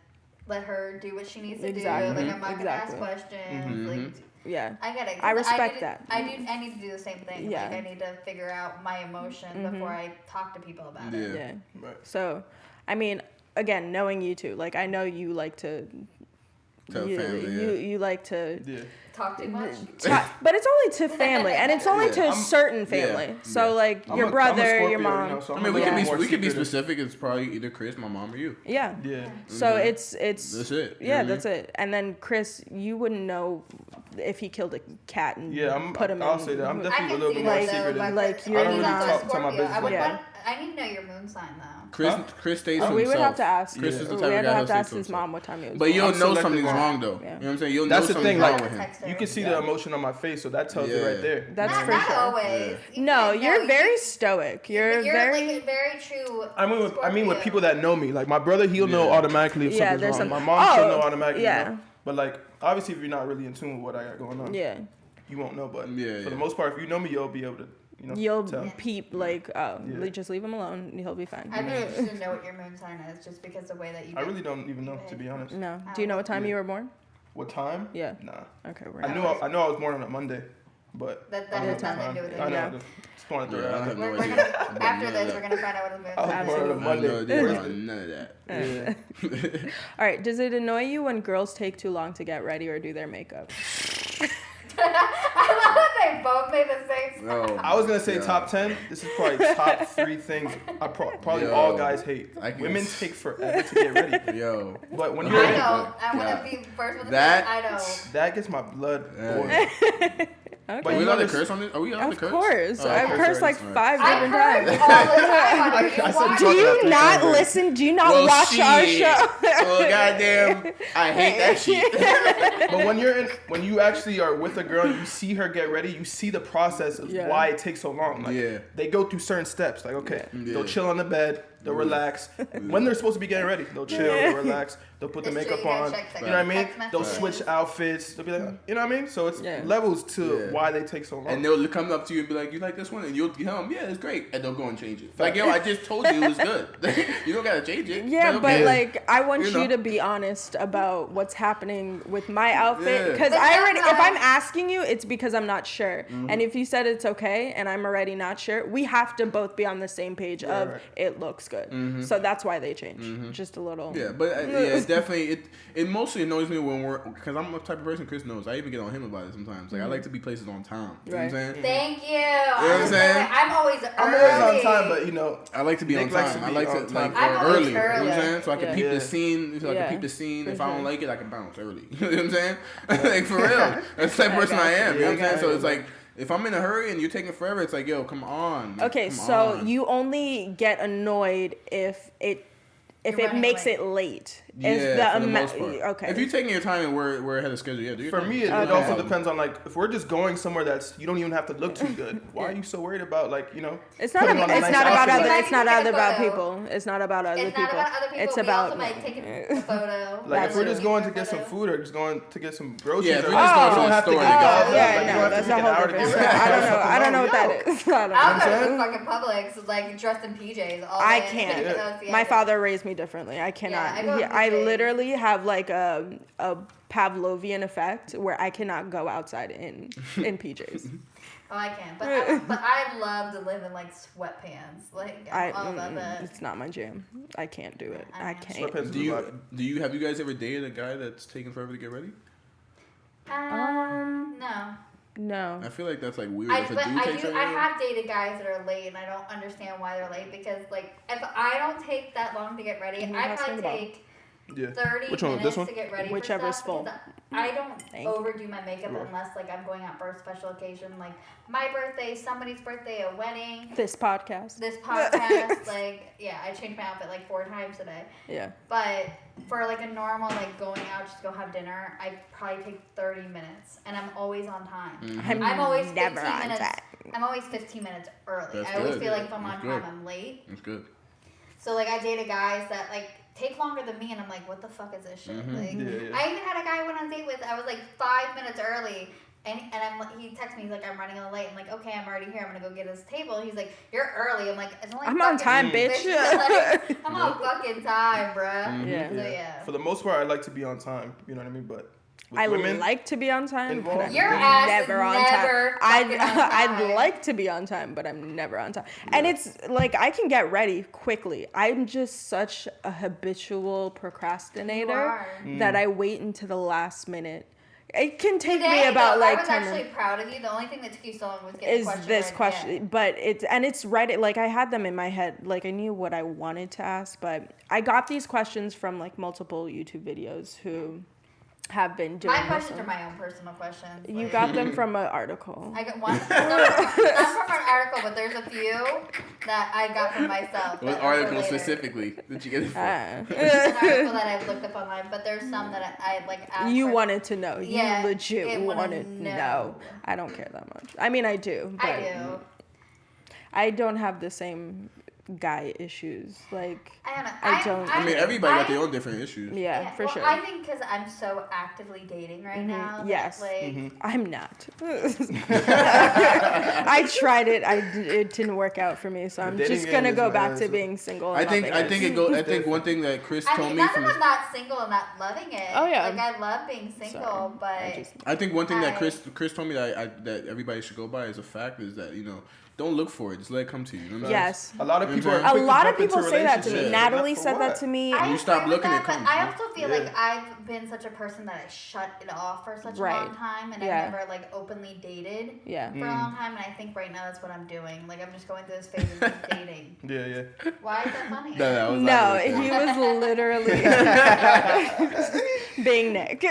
Let her do what she needs to do. Like I'm not gonna ask questions. Like. Yeah, I get it. I respect that. I need to do the same thing. Yeah. Like I need to figure out my emotion before I talk to people about it. Yeah. Right. So, I mean, again, knowing you two, like I know you like to tell family. You like to talk too much. But it's only to family, and it's only to a certain family. So like your brother, your mom. You know, so I mean, we could be specific. It's probably either Chris, my mom, or you. Yeah. So it's that's it. Yeah, that's it. And then Chris, you wouldn't know if he killed a cat and put him in. I'll say that. I'm definitely a little bit more secretive. Like you're not talk my business. I need to know your moon sign though. Chris stays to himself. We would have to ask. Chris is the type we of would guy have to ask his his mom what time he was. But you'll know something's wrong though. You know what I'm saying? You'll know something's wrong with him. You can see the emotion on my face, so that tells you right there. That's for not sure. Always. No, you're very stoic. You're very like very true. I mean with people that know me. Like my brother, he'll know automatically if something's wrong. My mom should know automatically. Yeah. But like obviously, if you're not really in tune with what I got going on, you won't know. But for the most part, if you know me, you'll be able to. You'll peep like, just leave him alone. He'll be fine. I'd be interested to know what your moon sign is, just because the way that you. I really don't even know, to be honest. No. Do you know what time you were born? What time? Yeah. Nah. Okay. I know I was born on a Monday, but that has nothing to do with it. I know. Just wanted to after this, we're gonna find out what his moon sign is. I was born on a Monday. None of that. All right. Does it annoy you when girls take too long to get ready or do their makeup? I love that they both made the same sound. No. I was gonna say top 10. This is probably top 3 things probably all guys hate. Women take forever to get ready. Yo. But when you're I know. I want to be first with that. I know. That gets my blood boiling. Okay. But we allowed to curse on this? Are we allowed to curse? Of course. Oh, I've cursed like 5 I different curse times. all the time on here. I said Do you not listen? Do you not watch our show? Well, goddamn, I hate that shit. But when you actually are with a girl, you see her get ready, you see the process of why it takes so long. Like, they go through certain steps. Like, okay, they'll chill on the bed, they'll relax. When they're supposed to be getting ready, they'll chill, they'll relax, they'll put the makeup on. You know what I mean? They'll switch outfits. They'll be like, you know what I mean? So it's levels to why they take so long. And they'll come up to you and be like, you like this one? And you'll tell them, yeah, it's great. And they'll go and change it. Like, yo, I just told you it was good. You don't got to change it. Yeah, but like, I want you to be honest about what's happening with my outfit. Because if I'm asking you, it's because I'm not sure. And if you said it's okay and I'm already not sure, we have to both be on the same page of it looks good. So that's why they change. Just a little. Yeah, but it's definitely, it mostly annoys me when because I'm the type of person Chris knows. I even get on him about it sometimes. Like, I like to be places on time. You know what I'm saying? Thank you. You know what I'm saying? I'm always early. I'm always on time, but you know, I like to be on time. I like to like I'm early. You know early. what I'm saying? So I can peep the scene. So I can peep the scene. If I don't like it, I can bounce early. You know what I'm saying? Like, for real. That's the type of person I am. You know what I'm saying? So it's like, if I'm in a hurry and you're taking forever, it's like, yo, come on. Okay, so you only get annoyed if it makes it late. Yeah, for the most part. Okay. If you're taking your time and we're ahead of schedule, do your for thing. me, it also depends on, like, if we're just going somewhere that's you don't even have to look too good. Why are you so worried about, like, you know? It's not about other people. It's not about other people. It's about also like taking a photo. Like, if we're just going to get some food or just going to get some groceries, if we're just going to the store, that's a whole different. I don't know what that is. I'll go to fucking Publix, like, dressed in PJs all day. I can't. My father raised me differently. I cannot. I literally have like a Pavlovian effect where I cannot go outside in PJs. Oh, I can, but I love to live in like sweatpants. Like, I'm all about that. It's not my jam. I can't do it. I can't. Sweatpants have you guys ever dated a guy that's taking forever to get ready? No. No. I feel like that's like weird. I have dated guys that are late, and I don't understand why they're late because, like, if I don't take that long to get ready, I probably take 30 minutes to get ready. Whichever is full. I don't overdo my makeup unless, like, I'm going out for a special occasion, like my birthday, somebody's birthday, a wedding. This podcast. Like, yeah, I changed my outfit like 4 times today. Yeah. But for like a normal, like, going out just to go have dinner, I probably take 30 minutes, and I'm always on time. Mm-hmm. I'm always never 15 on minutes. time. I'm always 15 minutes early. That's I always good. feel like if I'm on That's time, good. I'm late. That's good. So, like, I dated guys that, like, take longer than me, and I'm like, what the fuck is this shit? Like, I even had a guy I went on a date with. I was like 5 minutes early, and he texted me. He's like, I'm running a little late. I'm like, okay, I'm already here. I'm gonna go get his table. He's like, you're early. I'm like, it's only I'm on time, bitch. Like, I'm on fucking time, bruh. Yeah. So, yeah. For the most part, I like to be on time. You know what I mean? But I like to be on time, but I'm Your ass never is on never time. fucking on time. I'd like to be on time, but I'm never on time. Yeah. And it's like I can get ready quickly. I'm just such a habitual procrastinator that I wait until the last minute. It can take me about like 10 minutes. I was actually proud of you. The only thing that took you so long was getting this question. But it's right. Like I had them in my head. Like I knew what I wanted to ask, but I got these questions from like multiple YouTube videos who have been doing. My questions are my own personal questions. You got them from an article. I got one. Not from an article, but there's a few that I got from myself. What article specifically did you get it from? It's an article that I looked up online, but there's some that I like. You wanted to know. Yeah, you legit wanted to know. I don't care that much. I mean, I do. But I do. I don't have the same guy issues. Like I don't know. I mean, everybody got their own different issues. Yeah, for sure. I think because I'm so actively dating right now. Yes. Like, I'm not. I tried it. It didn't work out for me, so I'm just gonna go back to being single. I think one thing that Chris told me. Not that I'm not single and not loving it. Oh yeah. Like I love being single, but I think one thing that Chris told me that everybody should go by as a fact is that don't look for it. Just let it come to you. Yes. A lot of A lot of people say that to me. Natalie said that to me. You stop looking at but I also feel like I've been such a person that I shut it off for such a long time, and I never like openly dated for a long time. And I think right now that's what I'm doing. Like I'm just going through this phase of just dating. Yeah. Why is that funny? No, he was literally being Nick.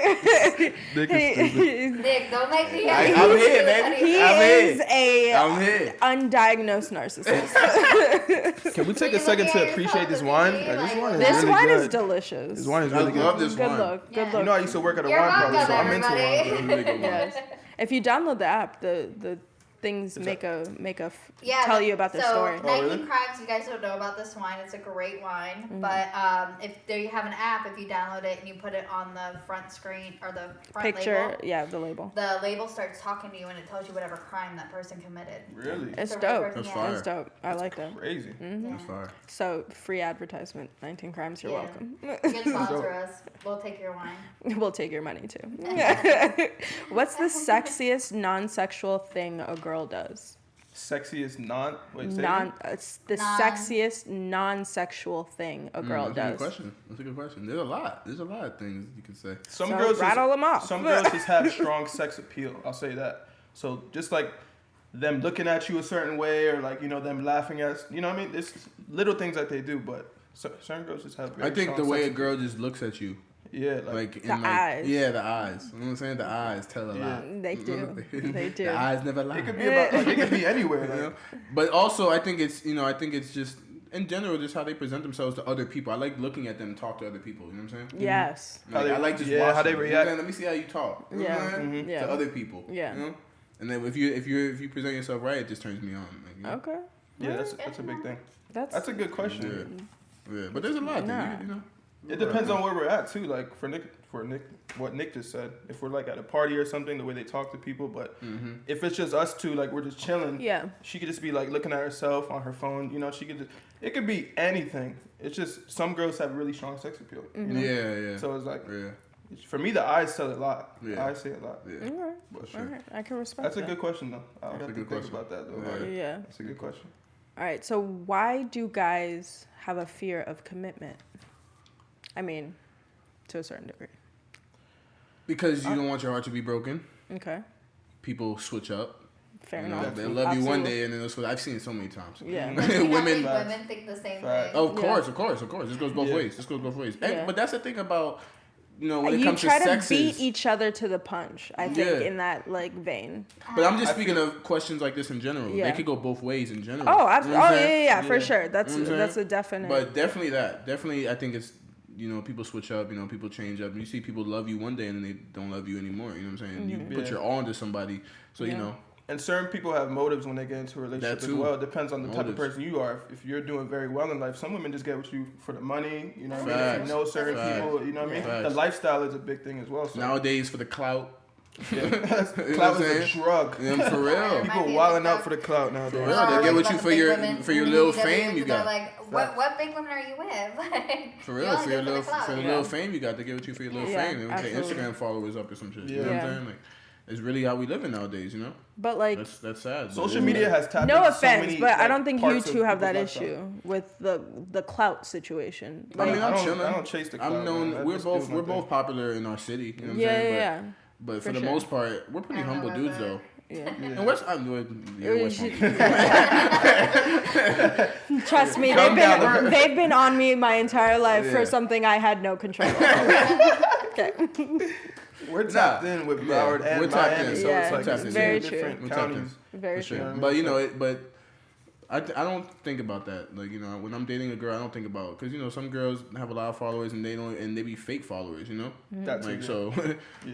Nick, don't make me. I'm here, baby. He is a undiagnosed narcissist. Can we take a second to appreciate this wine? This wine is delicious. This wine is really good. I love this Good wine. look. Good look. You know, I used to work at a wine parlor, so I'm into wine. Really good wine. Yes. If you download the app, the things tell you about the story. 19 Crimes, you guys don't know about this wine. It's a great wine. Mm-hmm. But if there you have an app, if you download it and you put it on the front screen or the front picture, label, the label. The label starts talking to you and it tells you whatever crime that person committed. Really? It's dope. That's fire. It's dope. I like that. Crazy. Mm-hmm. That's fire. So free advertisement. 19 Crimes. You're welcome. You can sponsor us. We'll take your wine. We'll take your money too. What's the sexiest non-sexual thing a girl does? Sexiest it's the sexiest non-sexual thing a girl does. That's a good question. There's a lot of things you can say. Some girls rattle them off. Some girls just have strong sex appeal. I'll say that. So just like them looking at you a certain way, or like them laughing at us, what I mean? It's little things that they do, but certain girls just have. I think the way a girl just looks at you. Yeah, the eyes. Yeah, the eyes. You know what I'm saying? The eyes tell a lot. They do. They do. The eyes never lie. It could be it could be anywhere. But also, I think it's just in general just how they present themselves to other people. I like looking at them talk to other people. You know what I'm saying? Yes. Like, I like just watching how they react. Let me see how you talk. You know what I mean? To other people. Yeah. You know? And then if you present yourself right, it just turns me on. Like, Okay. Yeah, that's a big thing. That's a good question. Yeah, but there's a lot. It depends on where we're at too. Like for Nick, what Nick just said. If we're like at a party or something, the way they talk to people. But if it's just us two, like we're just chilling. Yeah. She could just be like looking at herself on her phone. She could just. It could be anything. It's just some girls have really strong sex appeal. Yeah. So it's like. Yeah. For me, the eyes tell a lot. Yeah. The eyes say a lot. Yeah. All right. But sure. All right. I can respect That's that. a good question though. I would have to think about that though. Yeah. That's a good question. All right. So why do guys have a fear of commitment? I mean, to a certain degree. Because you don't want your heart to be broken. Okay. People switch up. Fair enough. They'll love you one day and then they'll switch. I've seen it so many times. Yeah. women think the same way. Of course. This goes both ways. Yeah. But that's the thing about, when it comes to try to sexes, beat each other to the punch, I think, in that vein. But I'm just speaking of questions like this in general. Yeah. They could go both ways in general. Oh, absolutely. For sure. That's a definite. But definitely, I think it's, people switch up, people change up. You see people love you one day and then they don't love you anymore. You know what I'm saying? Mm-hmm. You put your all into somebody. So, And certain people have motives when they get into a relationship as well. It depends on the type of person you are. If you're doing very well in life, some women just get with you for the money. You know what I mean? If you know certain people, you know what I mean? The lifestyle is a big thing as well. So. Nowadays, for the clout. Yeah. Clout is a drug. Yeah, for real. People wilding out for the clout nowadays. For real. They get with you for your little fame you got. Like, what big women are you with? For real, for your little fame you got. They get with you for your little fame. They take Instagram followers up or some shit. You know what I'm saying? Like, it's really how we living nowadays, But like, that's sad. Social media has tapped no into offense, so many, but I don't think you two have that lifestyle. issue with the clout situation. Like, I mean, I'm chilling. I don't chase the clout. I'm known. We're both popular in our city. You know what I'm saying? Yeah. But for the most part, we're pretty humble dudes, though. Yeah. And West Trust me, they've been on me my entire life for something I had no control over. Okay. We're tapped in with Broward and Miami, so it's like very different true. counties. Very true. Sure. But I don't think about that. Like, when I'm dating a girl, I don't think about, because some girls have a lot of followers and they be fake followers. That's like so.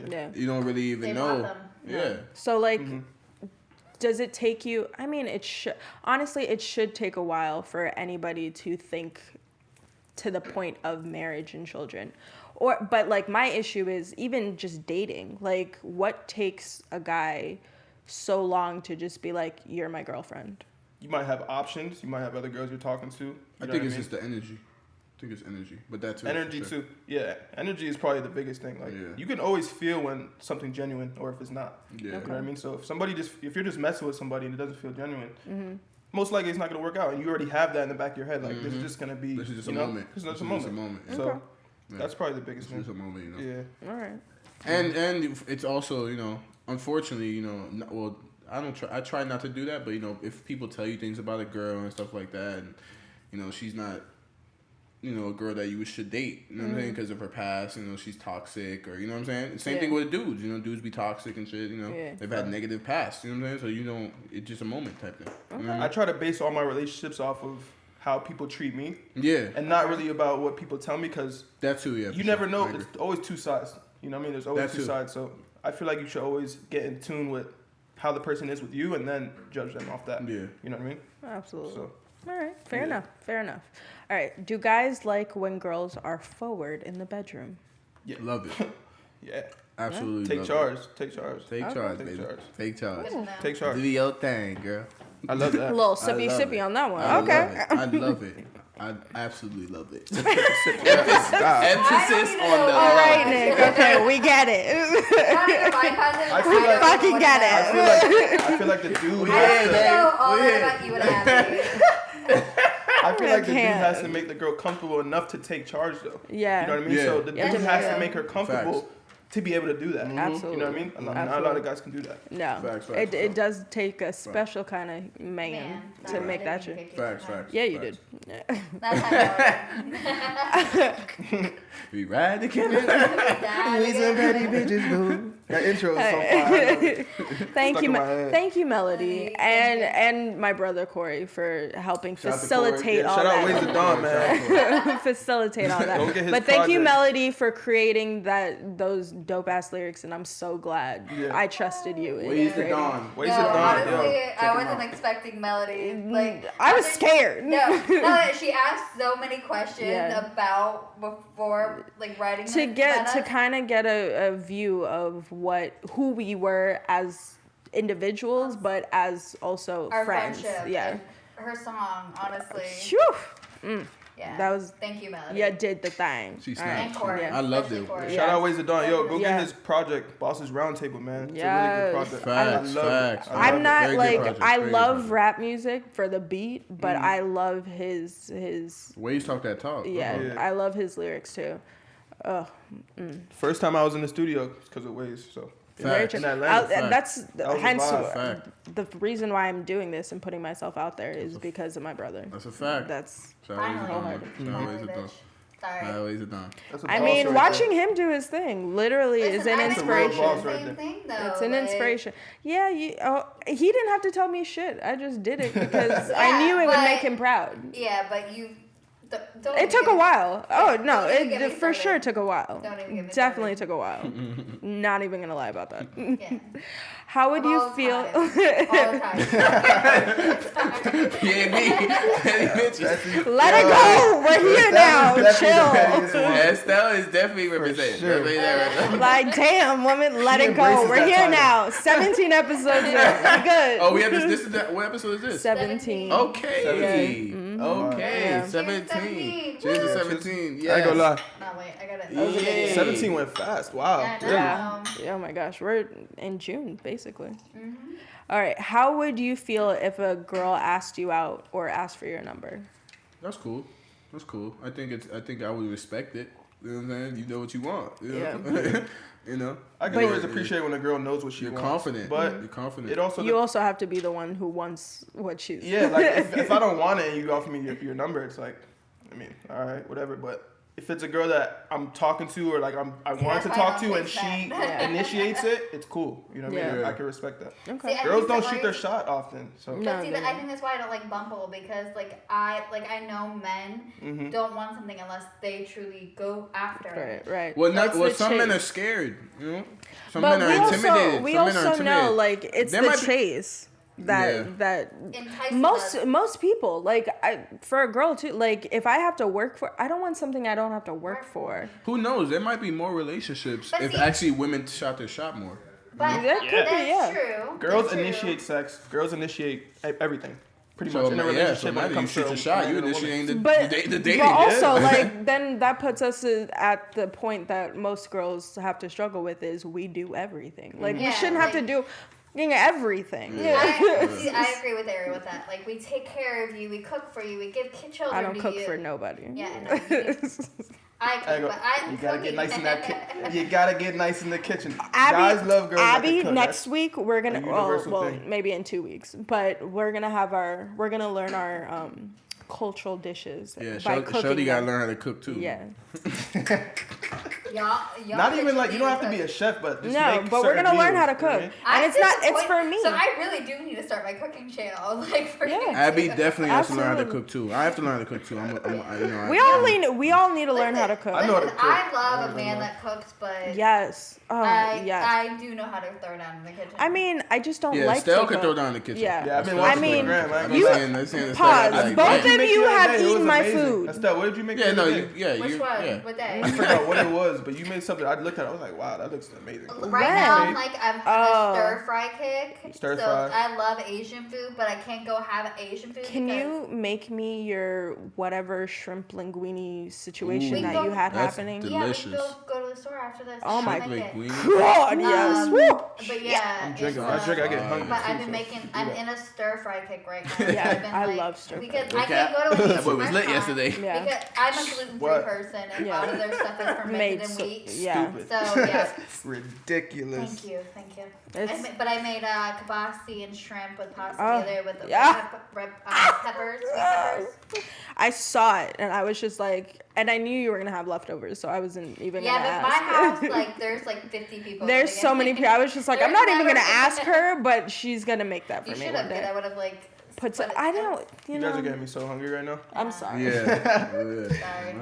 Yeah. You don't really even know. Yeah. So like. Does it take you? I mean, it should take a while for anybody to think to the point of marriage and children. But like my issue is even just dating. Like, what takes a guy so long to just be like, you're my girlfriend? You might have options. You might have other girls you're talking to. I think it's just the energy. I think it's energy, but that too. Energy too. Yeah, energy is probably the biggest thing. Like you can always feel when something's genuine or if it's not. Yeah. You know what I mean? So if you're just messing with somebody and it doesn't feel genuine, most likely it's not going to work out. And you already have that in the back of your head. Like, this is just going to be, this is just a moment. This is just a moment. So that's probably the biggest thing. It's just a moment, Yeah. All right. And it's also, unfortunately, I try not to do that, but, if people tell you things about a girl and stuff like that, and, she's not, a girl that you should date, you know what I'm saying, because of her past, she's toxic, or, you know what I'm saying? Same thing with dudes, dudes be toxic and shit, they've had negative past, you know what I'm saying? So, it's just a moment type thing. You know what I mean? I try to base all my relationships off of how people treat me. Yeah. And not really about what people tell me, because that too, yeah. You never know. There's always two sides. You know what I mean? There's always two sides. So I feel like you should always get in tune with how the person is with you and then judge them off that. Yeah. You know what I mean? Absolutely. So, all right. Fair enough. All right. Do guys like when girls are forward in the bedroom? Yeah. Love it. Yeah. Absolutely. Take charge, baby. Take charge. Take charge. Do your thing, girl. I love that. A little sippy on that one. I love it. I absolutely love it. Emphasis on the all right, Nick. Okay, we get it. We fucking get it. I feel like the dude I feel like the dude has to make the girl comfortable enough to take charge, though. Yeah. You know what I mean? Yeah. So the dude has to make her comfortable to be able to do that. Absolutely. You know what I mean? Not a lot of guys can do that. No. It does take a special kind of man to make that true. Facts. Yeah, you did. That's how we ride together. We some petty bitches, boo. That intro is so fire. Thank you, Melody, and my brother Corey for helping facilitate all that. Shout out Ways of Dawn, man. Facilitate all that. But thank you, Melody, for creating those dope ass lyrics, and I'm so glad I trusted you. Ways of Dawn. Ways of Dawn. Honestly, I wasn't expecting Melody. Like I was scared. No, she asked so many questions about before writing to kind of get a view of who we were as individuals, but as also our friends. Yeah. Her song, honestly. Whew. Yeah. That was. Thank you, Melody. Yeah, did the thing. She snapped. Right. I loved it. Shout out Ways of Dawn. Yo, go get his project, Boss's Roundtable, man. It's a really good project. Facts. I'm not I love rap music for the beat, but I love his Ways talk that talk. Yeah, I love his lyrics too. First time I was in the studio because of Ways, so. Facts. In Atlanta. That's hence the reason why I'm doing this and putting myself out there is because of my brother. That's a fact. That's I mean, watching him do his thing literally is an inspiration. It's an inspiration. Yeah, he didn't have to tell me shit. I just did it because I knew it would make him proud. Yeah, but you. It took a while. Oh no, it for sure took a while. Definitely took a while. Not even gonna lie about that. Yeah. How would you feel? All the time. Let it go. We're here now. Chill. Estelle is definitely representing. Sure. Like, damn, woman, let it go. We're here now. 17 episodes in. We're good. Oh, we have this. What episode is this? 17. Okay. 17. Mm-hmm. Okay. Yeah. 17. Cheers to 17. Yeah. I ain't gonna lie. No, wait, I got it. Yeah. 17 went fast. Wow. Yeah. Oh my gosh, we're in June basically. Mm-hmm. All right. How would you feel if a girl asked you out or asked for your number? That's cool. I think I would respect it. You know what I'm saying? You know what you want. You know? Yeah. I can always appreciate when a girl knows what she wants. Confident. But you're confident. It also you also have to be the one who wants what she's. Yeah, like if I don't want it and you offer me your number, it's like, I mean, all right, whatever. But if it's a girl that I'm talking to or like I want to talk to and she initiates it, it's cool. You know what I mean? I can respect that. Okay. See, girls don't shoot their shot often. So. But see, I think that's why I don't like Bumble because I know men don't want something unless they truly go after it. Right. Well, some men are scared. You know, some men are intimidated. We also know like it's the chase. That most people for a girl too, like if I have to work for, I don't want something I don't have to work for. Who knows? There might be more relationships if actually women shot their shot more. But that could be true. Girls initiate sex. Girls initiate everything. Pretty much in a relationship when it comes to a shot, you initiate the dating. But also, then that puts us at the point that most girls have to struggle with is we do everything. Like we shouldn't have to do. Getting everything. I agree with Ari with that. Like, we take care of you, we cook for you, we give children to you. I don't cook for nobody. Yeah, no. I cook, but you gotta get nice in that. You gotta get nice in the kitchen. Abby, Guys love girls. Abby, that cook. next week we're gonna. Well, thing. maybe in 2 weeks, but we're gonna learn our cultural dishes. Yeah, by Shody gotta learn how to cook too. Yeah. Y'all not even like you don't have to be a chef, but just make but we're gonna learn how to cook, you know what I mean? and it's for me. So I really do need to start my cooking channel, like for you. Abby definitely has to learn how to cook too. I have to learn how to cook too. We all need to learn how to cook. I know how to cook. I love a man that cooks, but yes, I do know how to throw down in the kitchen. I mean, I just don't like like. Estelle to can cook. throw down in the kitchen. Yeah, I mean, you pause. Both of you have eaten my food. Estelle, what did you make? Yeah, no, Which one? What day? I forgot what it was, but you made something. I looked at it. I was like, wow, that looks amazing. Right now, I'm on a stir fry kick. Stir so fry. I love Asian food, but I can't go have Asian food. Can you make me your whatever shrimp linguine situation that you had happening? Delicious. Yeah, we can go to the store after this. Oh my God, yes. Woo. But yeah, I'm drinking. I get hungry. But I've been I'm in a stir fry kick right now. Yeah, I love stir fry. Because I can't go to a that boy was lit yesterday. Yeah. Because I'm a gluten-free person, and a lot of their stuff is fermented in wheat. Yeah. So yeah. Ridiculous. Thank you. But I made kibasi and shrimp with pasta together with the peppers. I saw it and I was just like, and I knew you were gonna have leftovers, so I wasn't even gonna ask. My house, like, there's like 50 people. There's so many people. I was just like, I'm not even gonna ask her, but she's gonna make that for me. You should have, because I would have like. I don't. You guys are getting me so hungry right now. I'm sorry. Yeah.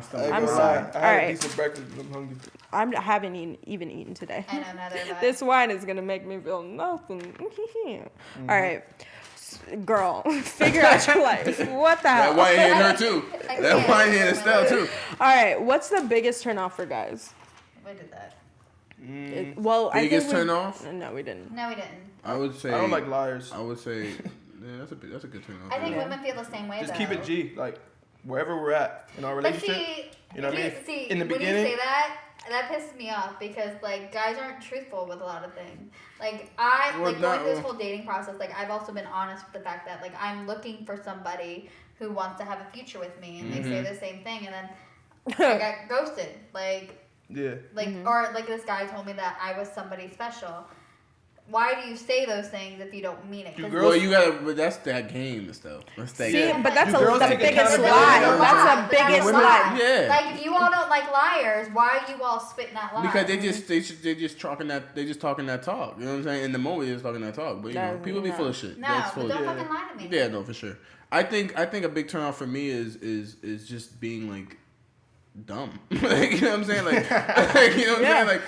Sorry. I'm sorry. I had a decent breakfast, but I'm hungry. I haven't even eaten today. I know, neither have I. This wine is gonna make me feel nothing. All right, girl, figure out your life. What the hell? That wine hit her too. That wine hit Estelle too. All right, what's the biggest turn off for guys? We did that. Biggest turn off? No, we didn't. No, we didn't. I would say. I don't like liars. I would say. Yeah, that's a good turn off. I think women feel the same way. Just keep it G, like wherever we're at in our relationship. You know what I mean? See, in the beginning, when you say that pisses me off because like guys aren't truthful with a lot of things. Like going through this whole dating process, like I've also been honest with the fact that like I'm looking for somebody who wants to have a future with me, and they say the same thing, and then I got ghosted. Like or like this guy told me that I was somebody special. Why do you say those things if you don't mean it? Well, you gotta. But that's that game and stuff. That's that game. But that's the biggest lie. That's the biggest lie. Yeah. Like if you all don't like liars, why are you all spitting out lies? Because they just talking that talk. You know what I'm saying? In the moment, they're just talking that talk. But you know, people be full of shit. No, but don't fucking lie to me. Yeah, no, for sure. I think a big turn off for me is just being like dumb. Like, you know what I'm saying? Like you know what I'm saying? Like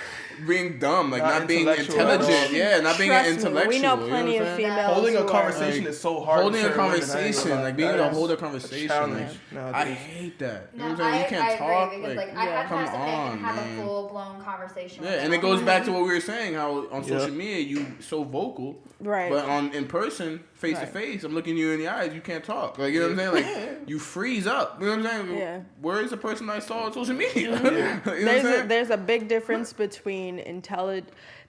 being dumb, like not being intelligent. Yeah, not being intellectual. We know plenty of females. Holding a conversation is so hard. Holding a conversation, like being able to hold a conversation. I hate that. You know what I'm saying? You can't talk. Like I have to have a full blown conversation. Yeah, and it goes back to what we were saying. How on social media you so vocal, right? But in person, face to face, I'm looking you in the eyes. You can't talk. Like you know what I'm saying? Like you freeze up. You know what I'm saying? Yeah. Where is the person I saw on social media? There's a big difference between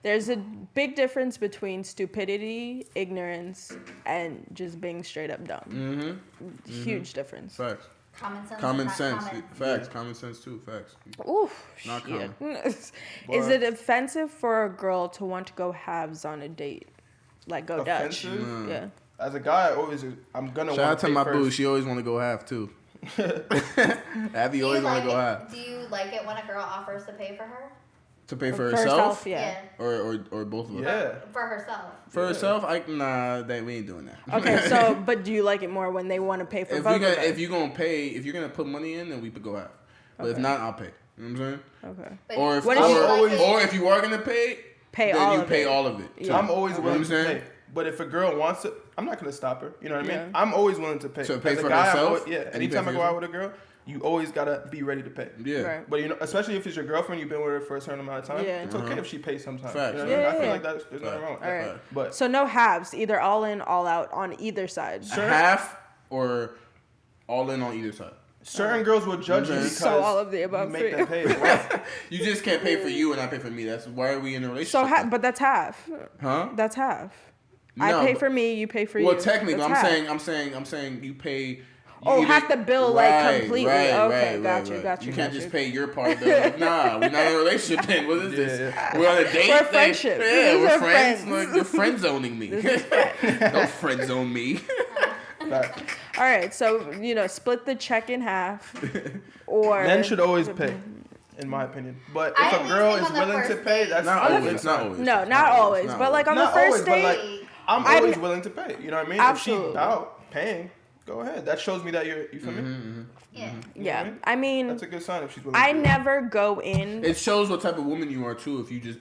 There's a big difference between stupidity, ignorance, and just being straight up dumb. Huge difference. Facts. Common sense. Facts. Common sense too. Facts. Oof. Not shit. common. Is it offensive for a girl to want to go halves on a date? Like go offensive? Dutch? Yeah. As a guy, I'm gonna. Shout out to my boo. first. She always want to go half too. Abby always want to go half. Do you like it when a girl offers to pay for her? To pay for herself? Yeah. Or both of us? Yeah. For herself. For herself, we ain't doing that. Okay, so but do you like it more when they want to pay for both of us? If you're gonna put money in, then we could go half. But if not, I'll pay. You know what I'm saying? Okay. But or if you are gonna pay then all you of pay it. all of it. So I'm always willing to pay. But if a girl wants it, I'm not gonna stop her. You know what I mean? I'm always willing to pay. So pay As a for guy, herself? Anytime I go out with a girl, you always gotta be ready to pay. Yeah. Right. But especially if it's your girlfriend, you've been with her for a certain amount of time. It's okay if she pays sometimes. Facts. You know what I mean? I feel like there's nothing wrong. All right. But so no halves, either all in, all out on either side. Sure. Half or all in on either side. Certain girls will judge you because all of the above you make them pay. You just can't pay for you and I pay for me. That's why are we in a relationship? So, but that's half. Huh? That's half. I pay for me, you pay for you. Well, technically, I'm saying you pay. Half the bill, like, completely. Okay, got you. You can't just pay your part. Nah, we're not in a relationship then. What is this? We're on a date. We're friendship. Yeah, we're friends. Like, you're friend zoning me. Don't friend zone me. All right, so, split the check in half. Or men should always pay, in my opinion. But if a girl is willing to pay, that's not always. No, not always. But, like, on the first date, I'm always willing to pay. You know what I mean? Absolutely. If she's out paying, go ahead. That shows me that you feel me? Yeah. Yeah. I mean, that's a good sign if she's willing. I never go in. It shows what type of woman you are too. If you just,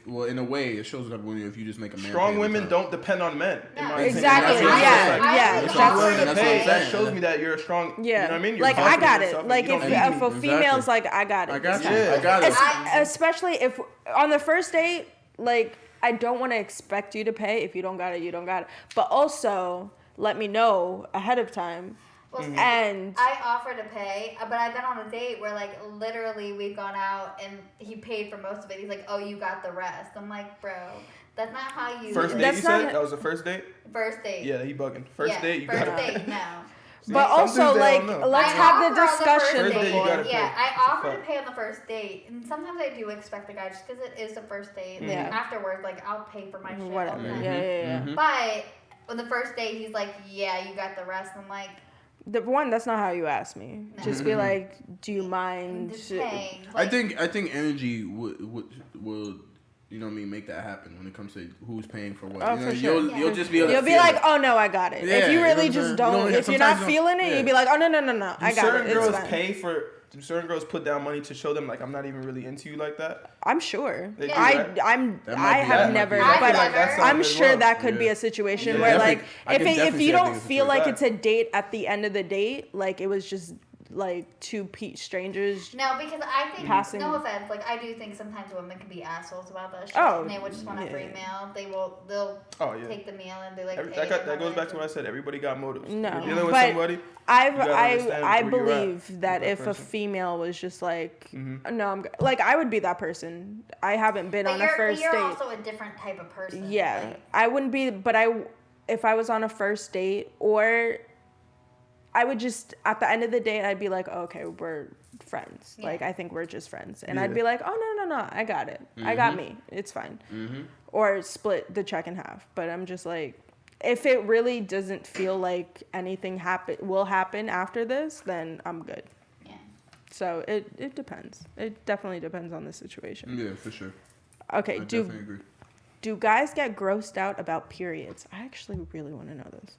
well, in a way, it shows what type of woman if you just make a man. Strong women don't depend on men. No. Exactly. Yeah. That shows me that you're a strong. Yeah. You know what I mean? You're like I got it. Like if a female's like I got it. I got it. Especially if on the first date, like I don't want to expect you to pay. If you don't got it, you don't got it. But also let me know ahead of time. Well, and I offered to pay, but I've been on a date where, like, literally we've gone out and he paid for most of it. He's like, "Oh, you got the rest." I'm like, "Bro, that's not how you." First date, you said that was the first date. First date. Yeah, he bugging. First date, you got it. First date, no. But also, like, let's have the discussion. Yeah, I offer to pay on the first date, and sometimes I do expect the guy just because it is the first date. Like, afterwards, like, I'll pay for my shit. Whatever. Yeah. But on the first date, he's like, "Yeah, you got the rest." I'm like. That's not how you ask me. No. Just be like, do you mind? I think energy will you know what I mean, make that happen when it comes to who's paying for what. Oh, for sure. You'll just be able to You'll be like, "Oh no, I got it." Yeah, if you really just don't, if you're not feeling it, you'll be like, "Oh no, I got it." Certain girls pay for. Do certain girls put down money to show them like I'm not even really into you like that? I'm sure. Yeah. I have never, but I'm sure that could be a situation where like if you don't feel like it's a date at the end of the date, like it was just like two strangers. No, because I think passing. No offense, like I do think sometimes women can be assholes about that shit. Oh, and they would just want a free meal. They'll take the meal and be like. That goes back to what I said. Everybody got motives. No, you're dealing with somebody. I believe that if a female was just like, no, I would be that person. I haven't been on a first date. But you're also a different type of person. Yeah, like, I wouldn't be, but if I was on a first date, or I would just, at the end of the day, I'd be like, oh, okay, we're friends. Yeah. Like, I think we're just friends. And I'd be like, oh, no, I got it. I got me. It's fine. Or split the check in half. But I'm just like, if it really doesn't feel like anything will happen after this, then I'm good. Yeah. So it depends. It definitely depends on the situation. Yeah, for sure. Okay, I definitely agree. Do guys get grossed out about periods? I actually really want to know this.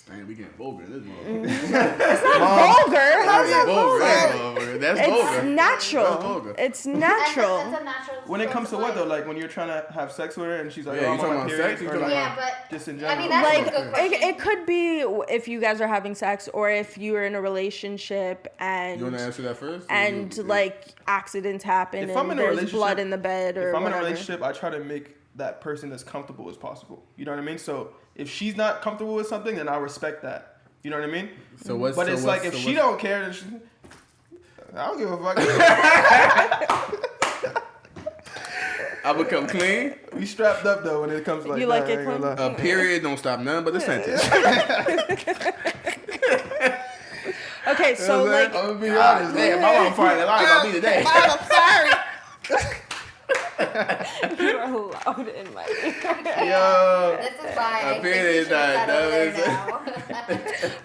Dang, we getting vulgar this month. It's not vulgar. How's that vulgar? That's it's vulgar. Natural. It's natural. It's a natural. When it comes to what though, like when you're trying to have sex with her and she's like, "Oh, I'm on my period," sex, or like, but just in general. I mean, that's like a good question. It could be if you guys are having sex, or if you're in a relationship and you want to answer that first, and like accidents happen if and there's blood in the bed or if I'm whatever. in a relationship, I try to make that person as comfortable as possible. You know what I mean? So if she's not comfortable with something, then I respect that. You know what I mean? But it's like if she don't care, then I don't give a fuck. I become clean. We strapped up though when it comes to like you that. Like it clean? A period don't stop none but the sentence. Okay, so like I'm gonna be honest. Damn, my mom probably lied about me today. I'm sorry. You are loud in my ear. Yo. This is why I think period is not.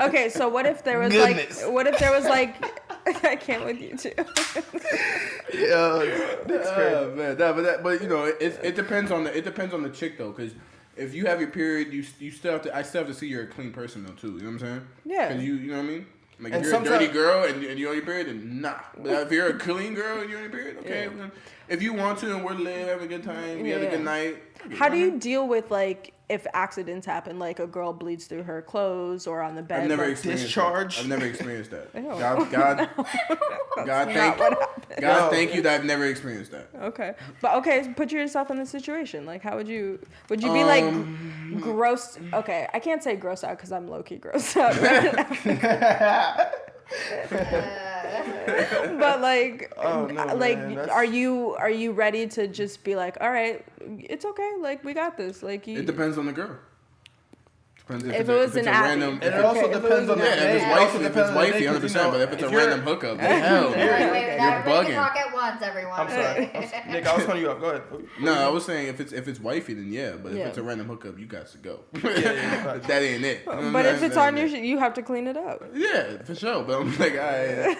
Okay, so what if there was like I can't with you too. Yeah, that's crazy. Man, but you know, it depends on the chick though, because if you have your period, you still have to. I still have to see you're a clean person though too. You know what I'm saying? Yeah. Because you know what I mean. Like and if you're a dirty girl and you're on your period, then nah. But if you're a clean girl and you're on your period, okay. Yeah. If you want to and we're live, having a good time, we had a good night. How do you deal with like if accidents happen, like a girl bleeds through her clothes or on the bed? I've never experienced discharge. That. I've never experienced that. God, thank you that I've never experienced that. Okay, but put yourself in the situation. Like, how would you be like grossed? Okay, I can't say grossed out because I'm low key grossed out. But like, are you ready to just be like, all right, it's okay. Like, we got this. Like, it depends on the girl. If it was an random, and it also depends on the day. If it's wifey, 100%. But if it's a random hookup, hell, wait, you're bugging. Talk at once, everyone. I'm sorry, Nick. I was calling you up. Go ahead. No, I was saying if it's wifey, then yeah. But if it's a random hookup, you got to go. That ain't it. But if it's on your shit, you have to clean it up. Yeah, for sure. But I'm like, alright.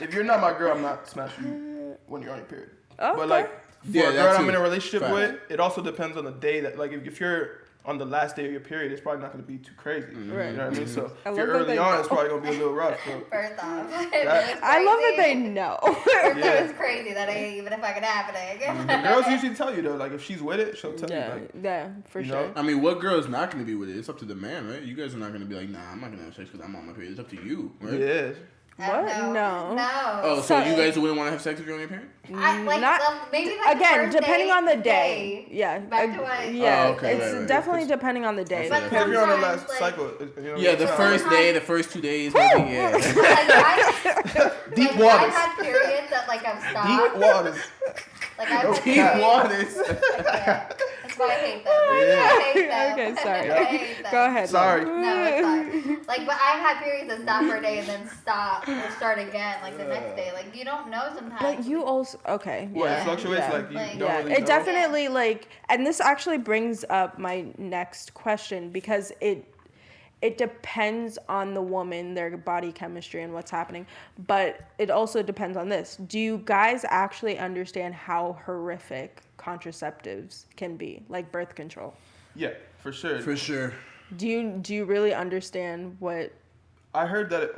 If you're not my girl, I'm not smashing you when you're on your period. Okay. But like, for a girl I'm in a relationship with, it also depends on the day that, like, if you're on the last day of your period, it's probably not going to be too crazy. Right. You know what I mean? So if you're early on, it's probably going to be a little rough. So. First off, I love that they know. It's crazy that ain't even fucking happening. The girls usually tell you though, like if she's with it, she'll tell you. Like, yeah, for sure. Know? I mean, what girl is not going to be with it? It's up to the man, right? You guys are not going to be like, nah, I'm not going to have sex because I'm on my period. It's up to you, right? Yeah. What? No. Oh, so you guys wouldn't want to have sex if you're on your period? Maybe like again, the depending on the day. Yeah. Back to what? Yeah. Oh, okay, it's definitely depending on the day. But if you're on the last cycle, yeah, the first day, the first 2 days, maybe. Yeah. Deep waters. I've had periods that like I've stopped. Deep waters. Like I've had Deep waters. That's why I hate them. I hate them. Okay, sorry. I hate them. Go ahead. Sorry. No, it's fine. Like, but I've had periods that stop for a day and then stop or start again, like the next day. Like, you don't know sometimes. But you also okay. What, Yeah. it fluctuates? Yeah. Like, you don't really It know? definitely like, and this actually brings up my next question because it depends on the woman, their body chemistry, and what's happening. But it also depends on this. Do you guys actually understand how horrific contraceptives can be, like birth control? Yeah, for sure. For sure. Do you really understand what? I heard that.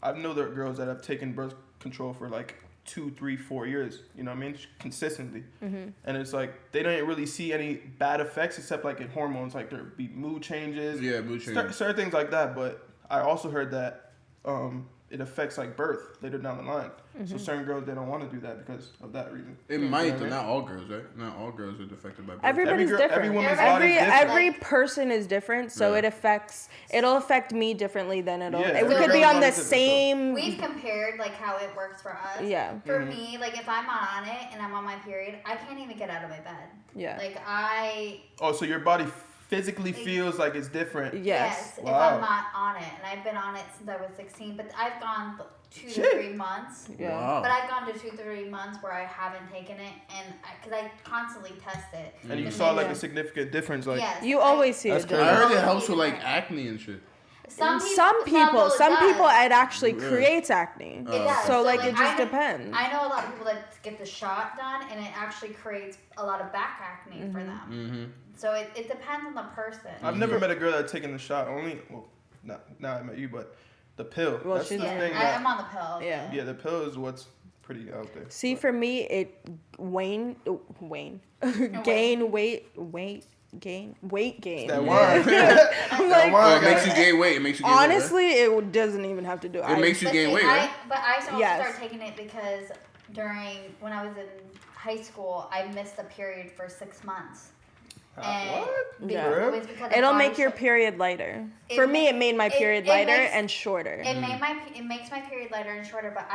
I know there are girls that have taken birth control for like 2, 3, 4 years. You know what I mean? Consistently. Mm-hmm. And it's like they don't really see any bad effects except like in hormones, like there be mood changes. Yeah, mood changes. Certain things like that. But I also heard that it affects like birth later down the line. Mm-hmm. So certain girls, they don't want to do that because of that reason. It might, but not all girls, right? Not all girls are affected by birth. Everybody's different. Every woman's body is different. Every person is different, so it'll affect me differently than we Yeah, could be on the same. We've compared like how it works for us. Yeah. For me, like if I'm on it and I'm on my period, I can't even get out of my bed. Yeah. Like so your body physically feels like it's different. Yes. If I'm not on it, and I've been on it since I was 16, but I've gone 2 to 3 months. Yeah. Wow. But I've gone to 2 to 3 months where I haven't taken it, and because I constantly test it. And you saw like a significant difference, like yes, You always see it. I heard it helps with like acne and shit. Some people, it actually creates acne. It does. So like it just depends. I know a lot of people that get the shot done, and it actually creates a lot of back acne for them. Mm-hmm. So it depends on the person. I've never met a girl that's taken the shot. Now I met you, but the pill. Well, that's she's the thing. I'm on the pill. Yeah. Yeah, the pill is what's pretty out there. See, for me, it gain weight gain. That wine. It makes you gain weight. It makes you gain honestly, weight, right? it doesn't even have to do. It makes you gain weight, right? But I also started taking it because when I was in high school, I missed a period for 6 months. What? Yeah. It was because It'll make your period lighter. For me, it made my period lighter and shorter. It makes my period lighter and shorter. But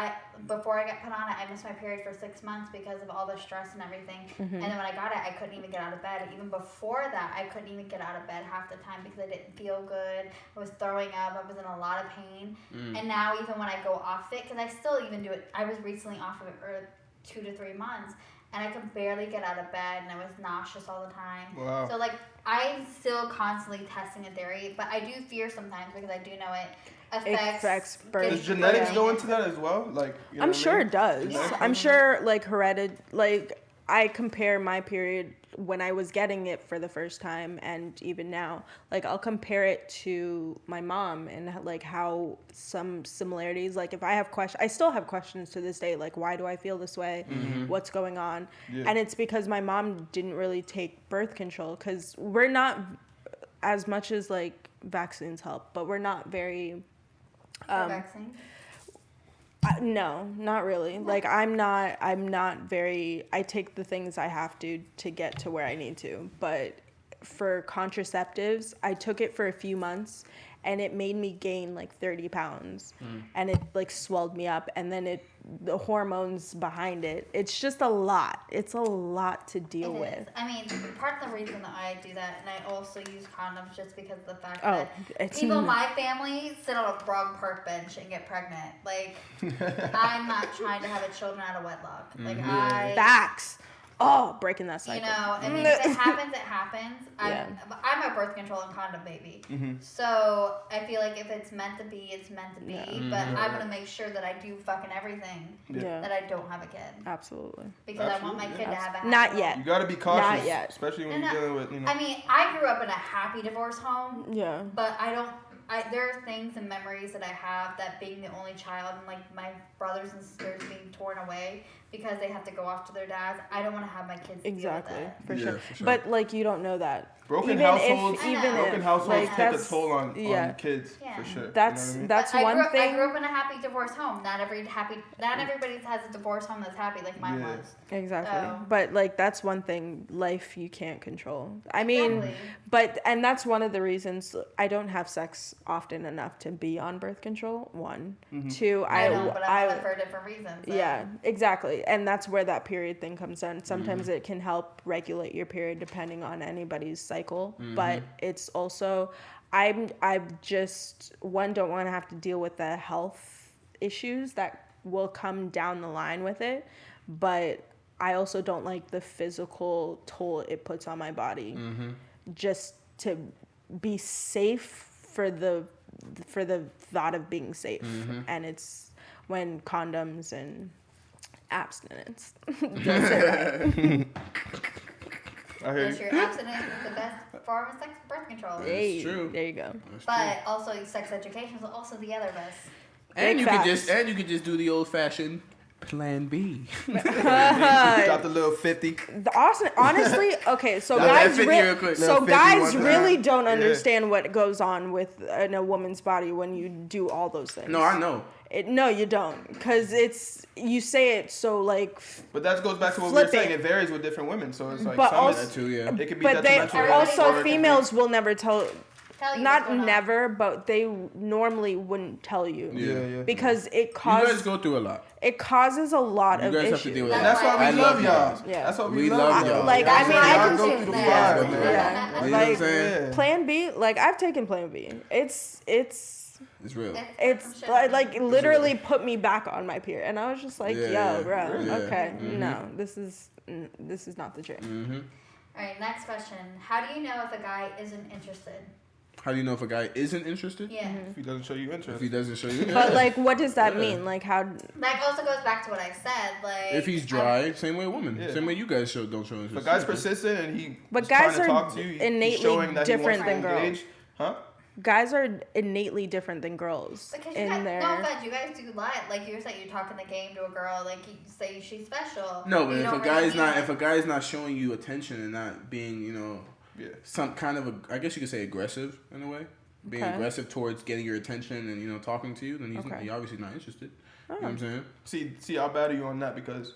before I got put on it, I missed my period for 6 months because of all the stress and everything. Mm-hmm. And then when I got it, I couldn't even get out of bed. Even before that, I couldn't even get out of bed half the time because I didn't feel good. I was throwing up. I was in a lot of pain. And now even when I go off it, because I still even do it. I was recently off of it for 2 to 3 months. And I could barely get out of bed, and I was nauseous all the time. Wow. So, like, I'm still constantly testing a theory, but I do fear sometimes because I do know it affects birth. Does genetics go into that as well? Like, I'm sure it does. I'm sure, like, I compare my period when I was getting it for the first time and even now, like I'll compare it to my mom and like how some similarities, like if I have questions, I still have questions to this day, like why do I feel this way? Mm-hmm. What's going on? Yeah. And it's because my mom didn't really take birth control because we're not, as much as like vaccines help, but we're not very... vaccine? No, not really. Like I'm not very, I take the things I have to get to where I need to, but for contraceptives, I took it for a few months, and it made me gain like 30 pounds, and it like swelled me up, and then the hormones behind it, it's just a lot. It's a lot to deal with. I mean, part of the reason that I do that, and I also use condoms, just because of the fact that people in my family sit on a wrong park bench and get pregnant. Like, I'm not trying to have a children out of wedlock. Like, Facts. Oh, breaking that cycle. You know, I mean, if it happens, it happens. I'm a birth control and condom baby. So I feel like if it's meant to be, it's meant to be. But I'm going to make sure that I do fucking everything that I don't have a kid. Absolutely. Because I want my kid to have a happy Not yet. home. You got to be cautious. Not yet. Especially when you're dealing with, you know. I mean, I grew up in a happy divorce home. Yeah. But there are things and memories that I have that being the only child and like my brothers and sisters being torn away because they have to go off to their dads. I don't want to have my kids deal with that. For sure. But like you don't know that. Broken households take a toll on kids for sure. That's you know what I mean? One thing. I grew up in a happy divorce home. Not everybody has a divorce home that's happy like mine was. Exactly. So. But like that's one thing life you can't control. I mean, and that's one of the reasons I don't have sex often enough to be on birth control. One, two. I don't, but I have it for different reasons. So. Yeah, exactly. And that's where that period thing comes in. Sometimes it can help regulate your period depending on anybody's cycle, but it's also I just don't want to have to deal with the health issues that will come down the line with it, but I also don't like the physical toll it puts on my body just to be safe for the thought of being safe. And it's when condoms and abstinence. Don't say that. Because your abstinence is the best form of sex birth control. Hey, true. There you go. But also sex education is also the other best. And you could just do the old fashioned Plan B. Drop the little 50. Honestly, okay, so guys really don't understand what goes on in a woman's body when you do all those things. No, I know. No, you don't, because you say it so like. But that goes back to what we were saying. It varies with different women, so it's like but some also, that too, yeah. It could be but they also females will never tell. Not never, but they normally wouldn't tell you. Yeah. Because it causes. You guys go through a lot. It causes a lot of issues. You guys have to deal with that. That's why we love y'all. Yeah. That's why we love y'all. Like, I mean, I can go see through the that. fire. Yeah. You know what I'm saying? Plan B, like, I've taken Plan B. It's real. It's like literally put me back on my period. And I was just like, yo, bro, okay, no, this is not the trick. All right, next question. How do you know if a guy isn't interested? How do you know if a guy isn't interested? Yeah. If he doesn't show you interest. If he doesn't show you interest. But like, what does that mean? Like, how? That also goes back to what I said. Like, if he's dry, same way a woman. Yeah. Same way you guys don't show interest. If a guy's persistent and he guys trying to are talk to you, innately different than girls. Huh? Guys are innately different than girls. Because no offense, you guys do lie. Like you're saying, you're talking the game to a girl. Like you say she's special. No, but if a guy's not showing you attention and not being, some kind of I guess you could say aggressive in a way. Being aggressive towards getting your attention and talking to you, then he's obviously not interested. You know what I'm saying? See, I'll battle you on that because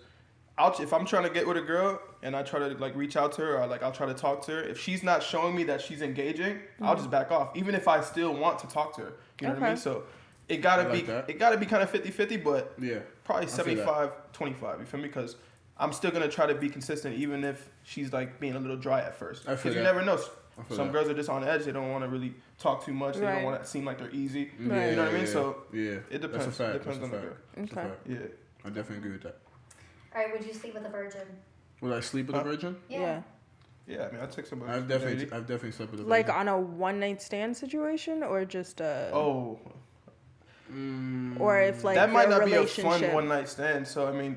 if I'm trying to get with a girl and I try to like reach out to her or like I'll try to talk to her, if she's not showing me that she's engaging, I'll just back off, even if I still want to talk to her. You know what I mean? So it gotta be kind of 50-50, but probably 75-25. You feel me? Because I'm still gonna try to be consistent, even if she's like being a little dry at first. Because you never know. Some girls are just on edge. They don't want to really talk too much. They don't want to seem like they're easy. Right. You know what I mean? So it depends. That's a fact. Depends on the girl. Okay. Yeah. I definitely agree with that. All right, would you sleep with a virgin? Would I sleep with a virgin? Yeah. Yeah, I mean, I'd take somebody. I've definitely slept with a virgin. Like on a one-night stand situation, or just a. Oh. Or if like that might not be a fun one-night stand. So I mean,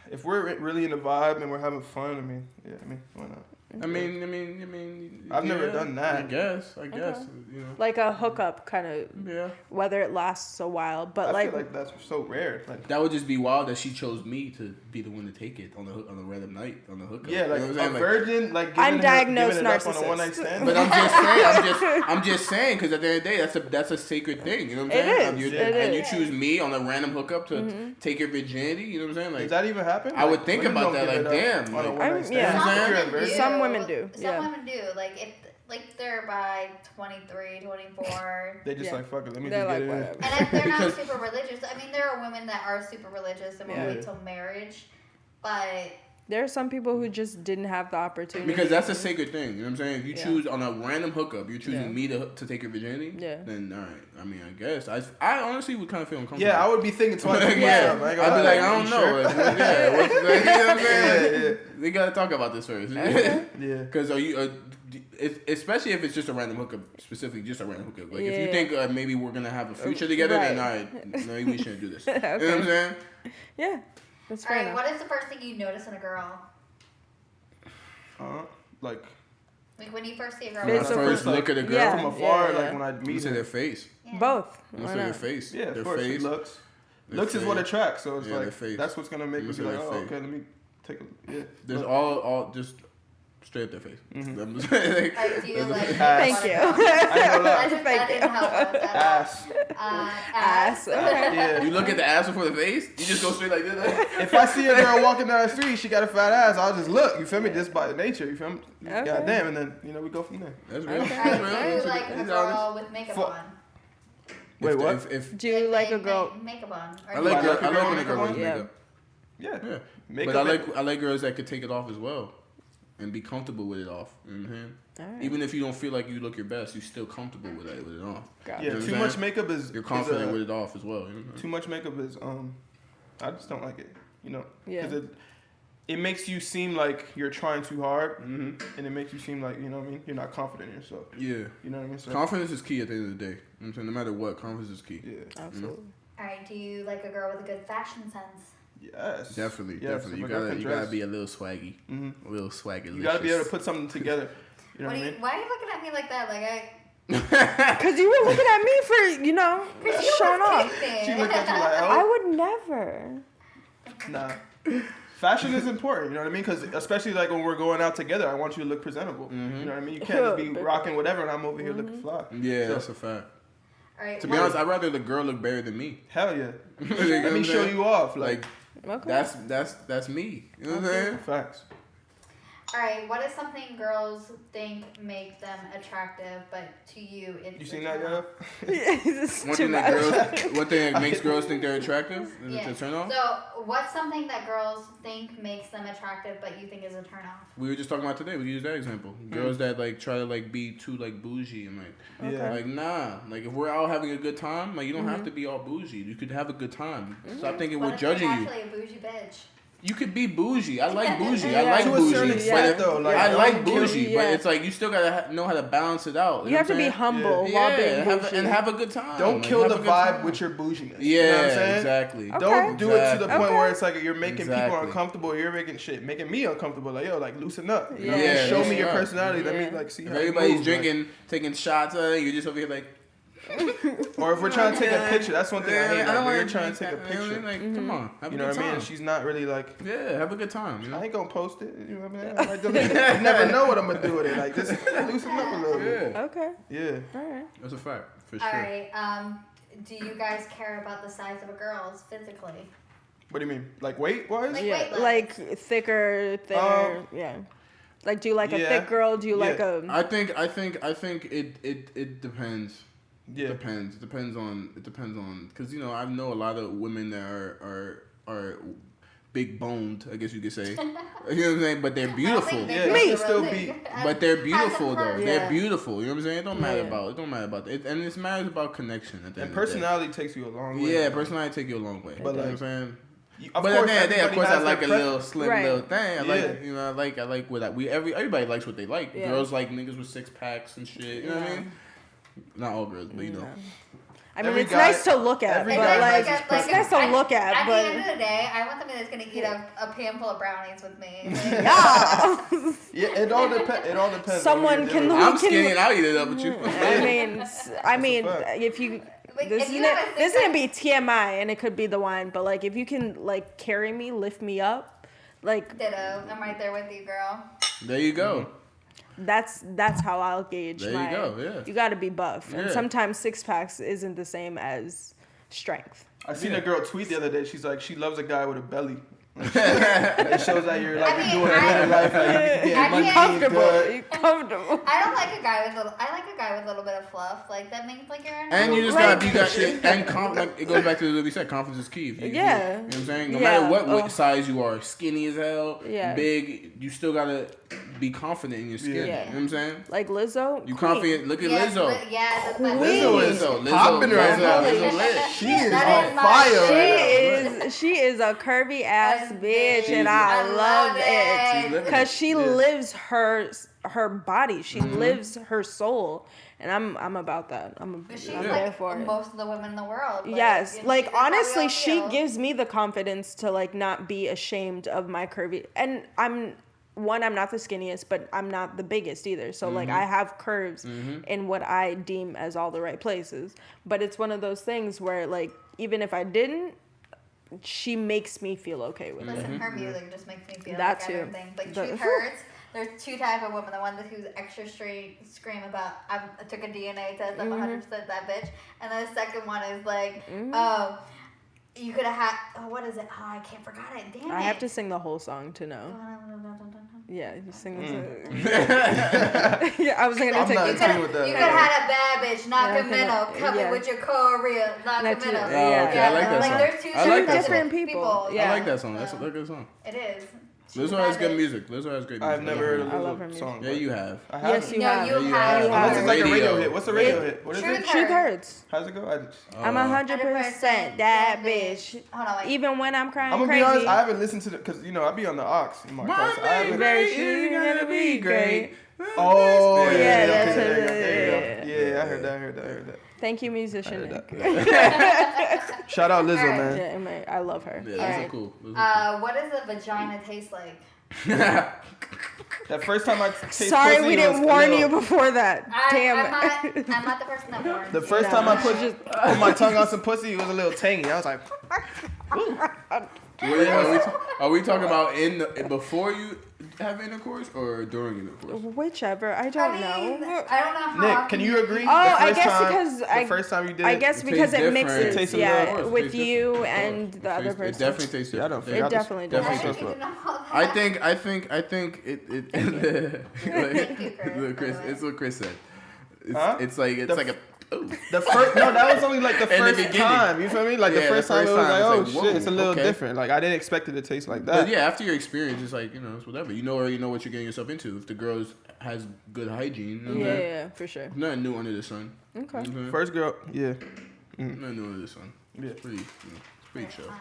if we're really in the vibe and we're having fun, why not? I mean, I've never done that. I guess, like a hookup kind of, whether it lasts a while, but I feel like that's so rare. Like that would just be wild that she chose me to be the one to take it on a random night on the hookup. Yeah, like a virgin, like undiagnosed narcissist. On a one-night stand. But I'm just saying, because at the end of the day, that's a sacred thing. You know what I'm saying? It is. And you choose me on a random hookup to take your virginity. You know what I'm saying? Like, does that even happen? I would think about that. Like, damn. On a one-night stand. Yeah. Some women do. Some women do. Like they're by 23, 24. They just like, fuck it, let me they're just like, get it whatever. in. And if they're not super religious, I mean, there are women that are super religious and will wait till marriage, but there are some people who just didn't have the opportunity. Because that's a sacred thing. You know what I'm saying? If you choose on a random hookup, you're choosing me to take your virginity. Yeah. Then all right. I mean, I guess I honestly would kind of feel uncomfortable. Yeah, I would be thinking twice. I'd be like, I don't know. Like, you know what I'm saying? Yeah. We gotta talk about this first. Yeah. Because are you, especially if it's just a random hookup, specifically just a random hookup. Like if you think maybe we're gonna have a future together, then all right, maybe we shouldn't do this. Okay. You know what I'm saying? Yeah. That's fair enough. What is the first thing you notice in a girl? Like when you first see a girl. When I first look at a girl from afar, like when I meet her, their face. Yeah. Both. Look at their face. Yeah, their of course. face. Looks is what attracts. So it's like that's what's gonna make me be like, oh, okay, let me take a There's all just straight up their face. Mm-hmm. Thank you. Ass. Yeah. You look at the ass before the face. You just go straight like this. If I see a girl walking down the street, she got a fat ass, I'll just look. You feel me? Just by nature. You feel me? Okay. Goddamn, and then we go from there. That's real. Do you like a girl with makeup on? Wait, what? Do you like a girl makeup on? I like when a girl wears makeup. Yeah. But I like girls that could take it off as well. And be comfortable with it off. You know what I'm saying? Right. Even if you don't feel like you look your best, you're still comfortable with it off. Yeah, too much makeup is... You're confident with it off as well. You know? Too much makeup is... I just don't like it. Yeah. Because it makes you seem like you're trying too hard. And it makes you seem like, you know what I mean? You're not confident in yourself. Yeah. You know what I mean? So, confidence is key at the end of the day. You know what I'm saying? No matter what, confidence is key. Yeah. Absolutely. All right, do you like a girl with a good fashion sense? Yes. Definitely. You gotta be a little swaggy. A little swaggy. You gotta be able to put something together. You know what I mean? Why are you looking at me like that? Because you were looking at me for, showing off. She looked at you like, oh. I would never. Nah. Fashion is important, you know what I mean? Because especially like when we're going out together, I want you to look presentable. You know what I mean? You can't just be rocking whatever and I'm over here looking fly. Yeah, that's a fact. All right, to be honest, I'd rather the girl look better than me. Hell yeah. Let me show you off. Like that's me. You know what I'm saying? Facts. All right, what is something girls think makes them attractive, but to you it's... You seen that, yo? One thing that makes girls think they're attractive is to turn off? So, what's something that girls think makes them attractive, but you think is a turn off? We were just talking about today. We used that example. Girls that try to be too bougie and nah. Like if we're out having a good time, you don't have to be all bougie. You could have a good time. Stop thinking we're judging you. Actually a bougie bitch. You could be bougie. I like bougie. I like bougie. I like bougie, but it's like you still gotta know how to balance it out. You have to be humble while being bougie. And have a good time. Don't kill the vibe with your bouginess. Yeah, you know what I'm saying? Exactly. Okay. Don't do it to the point where it's like you're making people uncomfortable. You're making me uncomfortable. Like loosen up. You know? Show me your personality. Let me see how everybody's drinking, taking shots. You're just over here like. Or if we're trying to take a picture, that's one thing I hate. Like, when you're trying to take a picture, come on, have a good time. You know what I mean? And she's not really like, have a good time. You know? I ain't gonna post it. You know what I mean? I never know what I'm gonna do with it. Like, just loosen up a little bit. Okay. Yeah. All right. That's a fact for sure. All right. Do you guys care about the size of a girl's physically? What do you mean? Like weight wise? Like thicker, thinner. Like, do you like a thick girl? Do you like a? I think it depends. Yeah. It depends on because I know a lot of women that are big boned, I guess you could say. You know what I'm saying? But they're beautiful. But they're beautiful though. Yeah. They're beautiful. You know what I'm saying? It don't matter about it. And it matters about connection at the end personality takes you a long way. Yeah, personality takes you a long way. But you know what I'm saying? But at the end of the day, of course, I like a little slim little thing. I like what everybody likes what they like. Yeah. Girls like niggas with 6 packs and shit. You know what I mean? Not all girls, but I mean, it's nice to look at. But it's nice to look at. At but the end of the day, I want somebody that's gonna eat a pan full of brownies with me. It all depends. Someone can. I'm skinny and I'll eat it up with you. I mean, if you. This is gonna be TMI, and it could be the wine. But if you can carry me, lift me up, Ditto. I'm right there with you, girl. There you go. Mm-hmm. That's how I'll gauge. There you go. Yeah. You got to be buff, and sometimes 6 packs isn't the same as strength. I seen a girl tweet the other day. She's like, she loves a guy with a belly. It shows that you're like doing good in life. Like, you're comfortable. I don't like a guy with I like a guy with a little bit of fluff. Like that means like you're. And you just got shit. And like it goes back to what we said. Confidence is key. You know what I'm saying? No matter what size you are, skinny as hell, big, you still gotta be confident in your skin. You know what I'm saying? Like Lizzo. You confident? Look at Lizzo. Lizzo popping right now. She is on fire. She is a curvy ass bitch, and I love it because she lives her body. She lives her soul, and I'm about that. I'm there for it. Most of the women in the world. Yes, like honestly, she gives me the confidence to like not be ashamed of my curvy, and I'm not the skinniest, but I'm not the biggest either. So like I have curves in what I deem as all the right places. But it's one of those things where like even if I didn't, she makes me feel okay with it. Listen, her music just makes me feel that like too. everything. Like Truth Hurts. There's two types of women. The one who's extra scream about I took a DNA test, I'm 100% that bitch. And then the second one is like, you could have had, what is it? Oh, I can't forget it. Damn it. I have to sing the whole song to know. Yeah, you sing the song. Yeah, I was going to take it. You could have had a bad bitch, Nakamino, coming with your Korea, Nakamino. Yeah, I like that song. There's two different people. Yeah. I like that song. That's a good song. It is. Lizzo has good music. Lizzo has great music. I've never heard of I love her Lizzo song. Yeah, you have. Yes, you have. You have. Unless it's like a radio hit. What's the radio hit? What is it? Truth Hurts. How's it go? I'm 100% that bitch. Hold on, wait. Even when I'm crying I'm gonna crazy. be honest. I haven't listened to it because I be on the aux in my car. So I haven't. She's gonna be great. Oh yeah, that's it. Yeah, I heard that. Thank you, musician Nick. Shout out Lizzo, man. Yeah, I love her. Yeah, that's cool. What does a vagina taste like? That first time I tasted Sorry, pussy we didn't warn you before that. Damn it. I'm not the person that warned The first time I put my tongue on some pussy, it was a little tangy. I was like, Are we talking about before you have intercourse or during intercourse? Whichever. I don't know. I don't know how. Nick, can you agree? Oh, I guess because the first time you did it, I guess because it mixes, tastes with you and the other person. It definitely tastes different. It definitely does. I think it Thank you, Chris. it's what Chris said. Huh? It's like a. Ooh. That was only like the first time. You feel me? Like the first time it was like, oh whoa, shit, it's a little different. Like I didn't expect it to taste like that. But yeah, after your experience, it's like it's whatever. You already know what you're getting yourself into. If the girl has good hygiene, yeah, for sure. Nothing new under the sun. Okay. Mm-hmm. First girl, yeah. Nothing new under the sun. Yeah, pretty chill.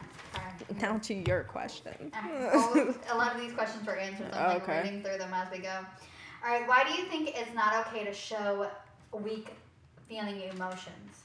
Now to your question. A lot of these questions were answered. So I'm reading through them as we go. All right. Why do you think it's not okay to show weak feeling emotions?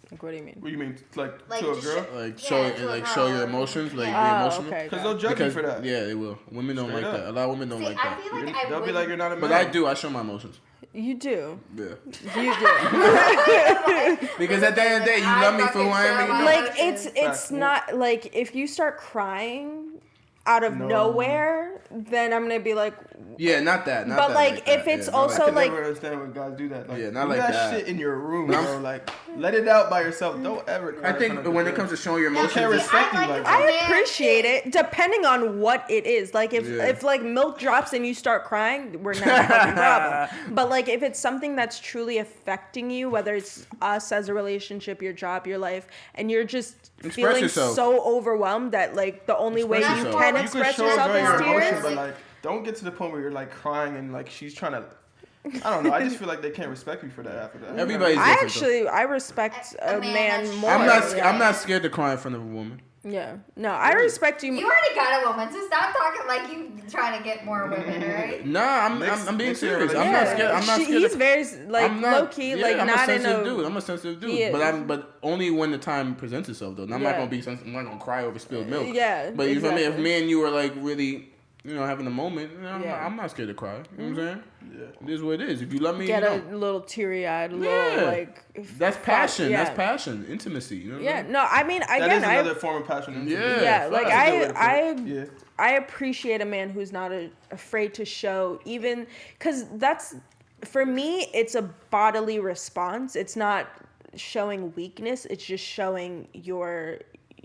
Like, what do you mean? What do you mean, like to a girl? Show your emotions, like be emotional. Because they'll judge you for that. Yeah, they will. Women don't like that. A lot of women don't like that. I feel like they'll be like, you're not a man. But I do. I show my emotions. You do. Yeah. You do. Because at the end of the day, you love me for who I am. Like it's not like if you start crying out of nowhere, then I'm gonna be like. Yeah, not that. But like if it's also like. I never understand when guys do that. Like, yeah, not like that. That shit in your room, bro. Like, let it out by yourself. Don't ever cry. I think when it comes to showing your emotions, can't respect you like that. I appreciate it depending on what it is. Like if like milk drops and you start crying, we're not a fucking problem. But like if it's something that's truly affecting you, whether it's us as a relationship, your job, your life, and you're just feeling so overwhelmed that like the only way you can express yourself is tears. But like, don't get to the point where you're like crying and like she's trying to. I don't know. I just feel like they can't respect you for that after that. Everybody's different. I respect a man more. I'm not scared to cry in front of a woman. Yeah. No, I respect you. You already got a woman, so stop talking like you trying to get more women, right? Nah, I'm being serious. I'm not scared. I'm not scared. He's very like low key, like I'm not a in sensitive a. dude. I'm a sensitive dude, but only when the time presents itself though. And I'm not gonna be sensitive. I'm not gonna cry over spilled milk. Yeah. But if me and you were like really. Having a moment, I'm not scared to cry. You know what I'm saying? Yeah. It is what it is. If you love me, get a little teary-eyed, little like. That's passion. Yeah. That's passion. Intimacy. You know what I mean? No, I mean, again, that is another form of passion. Yeah, like I appreciate a man who's not afraid to show, even because that's for me. It's a bodily response. It's not showing weakness. It's just showing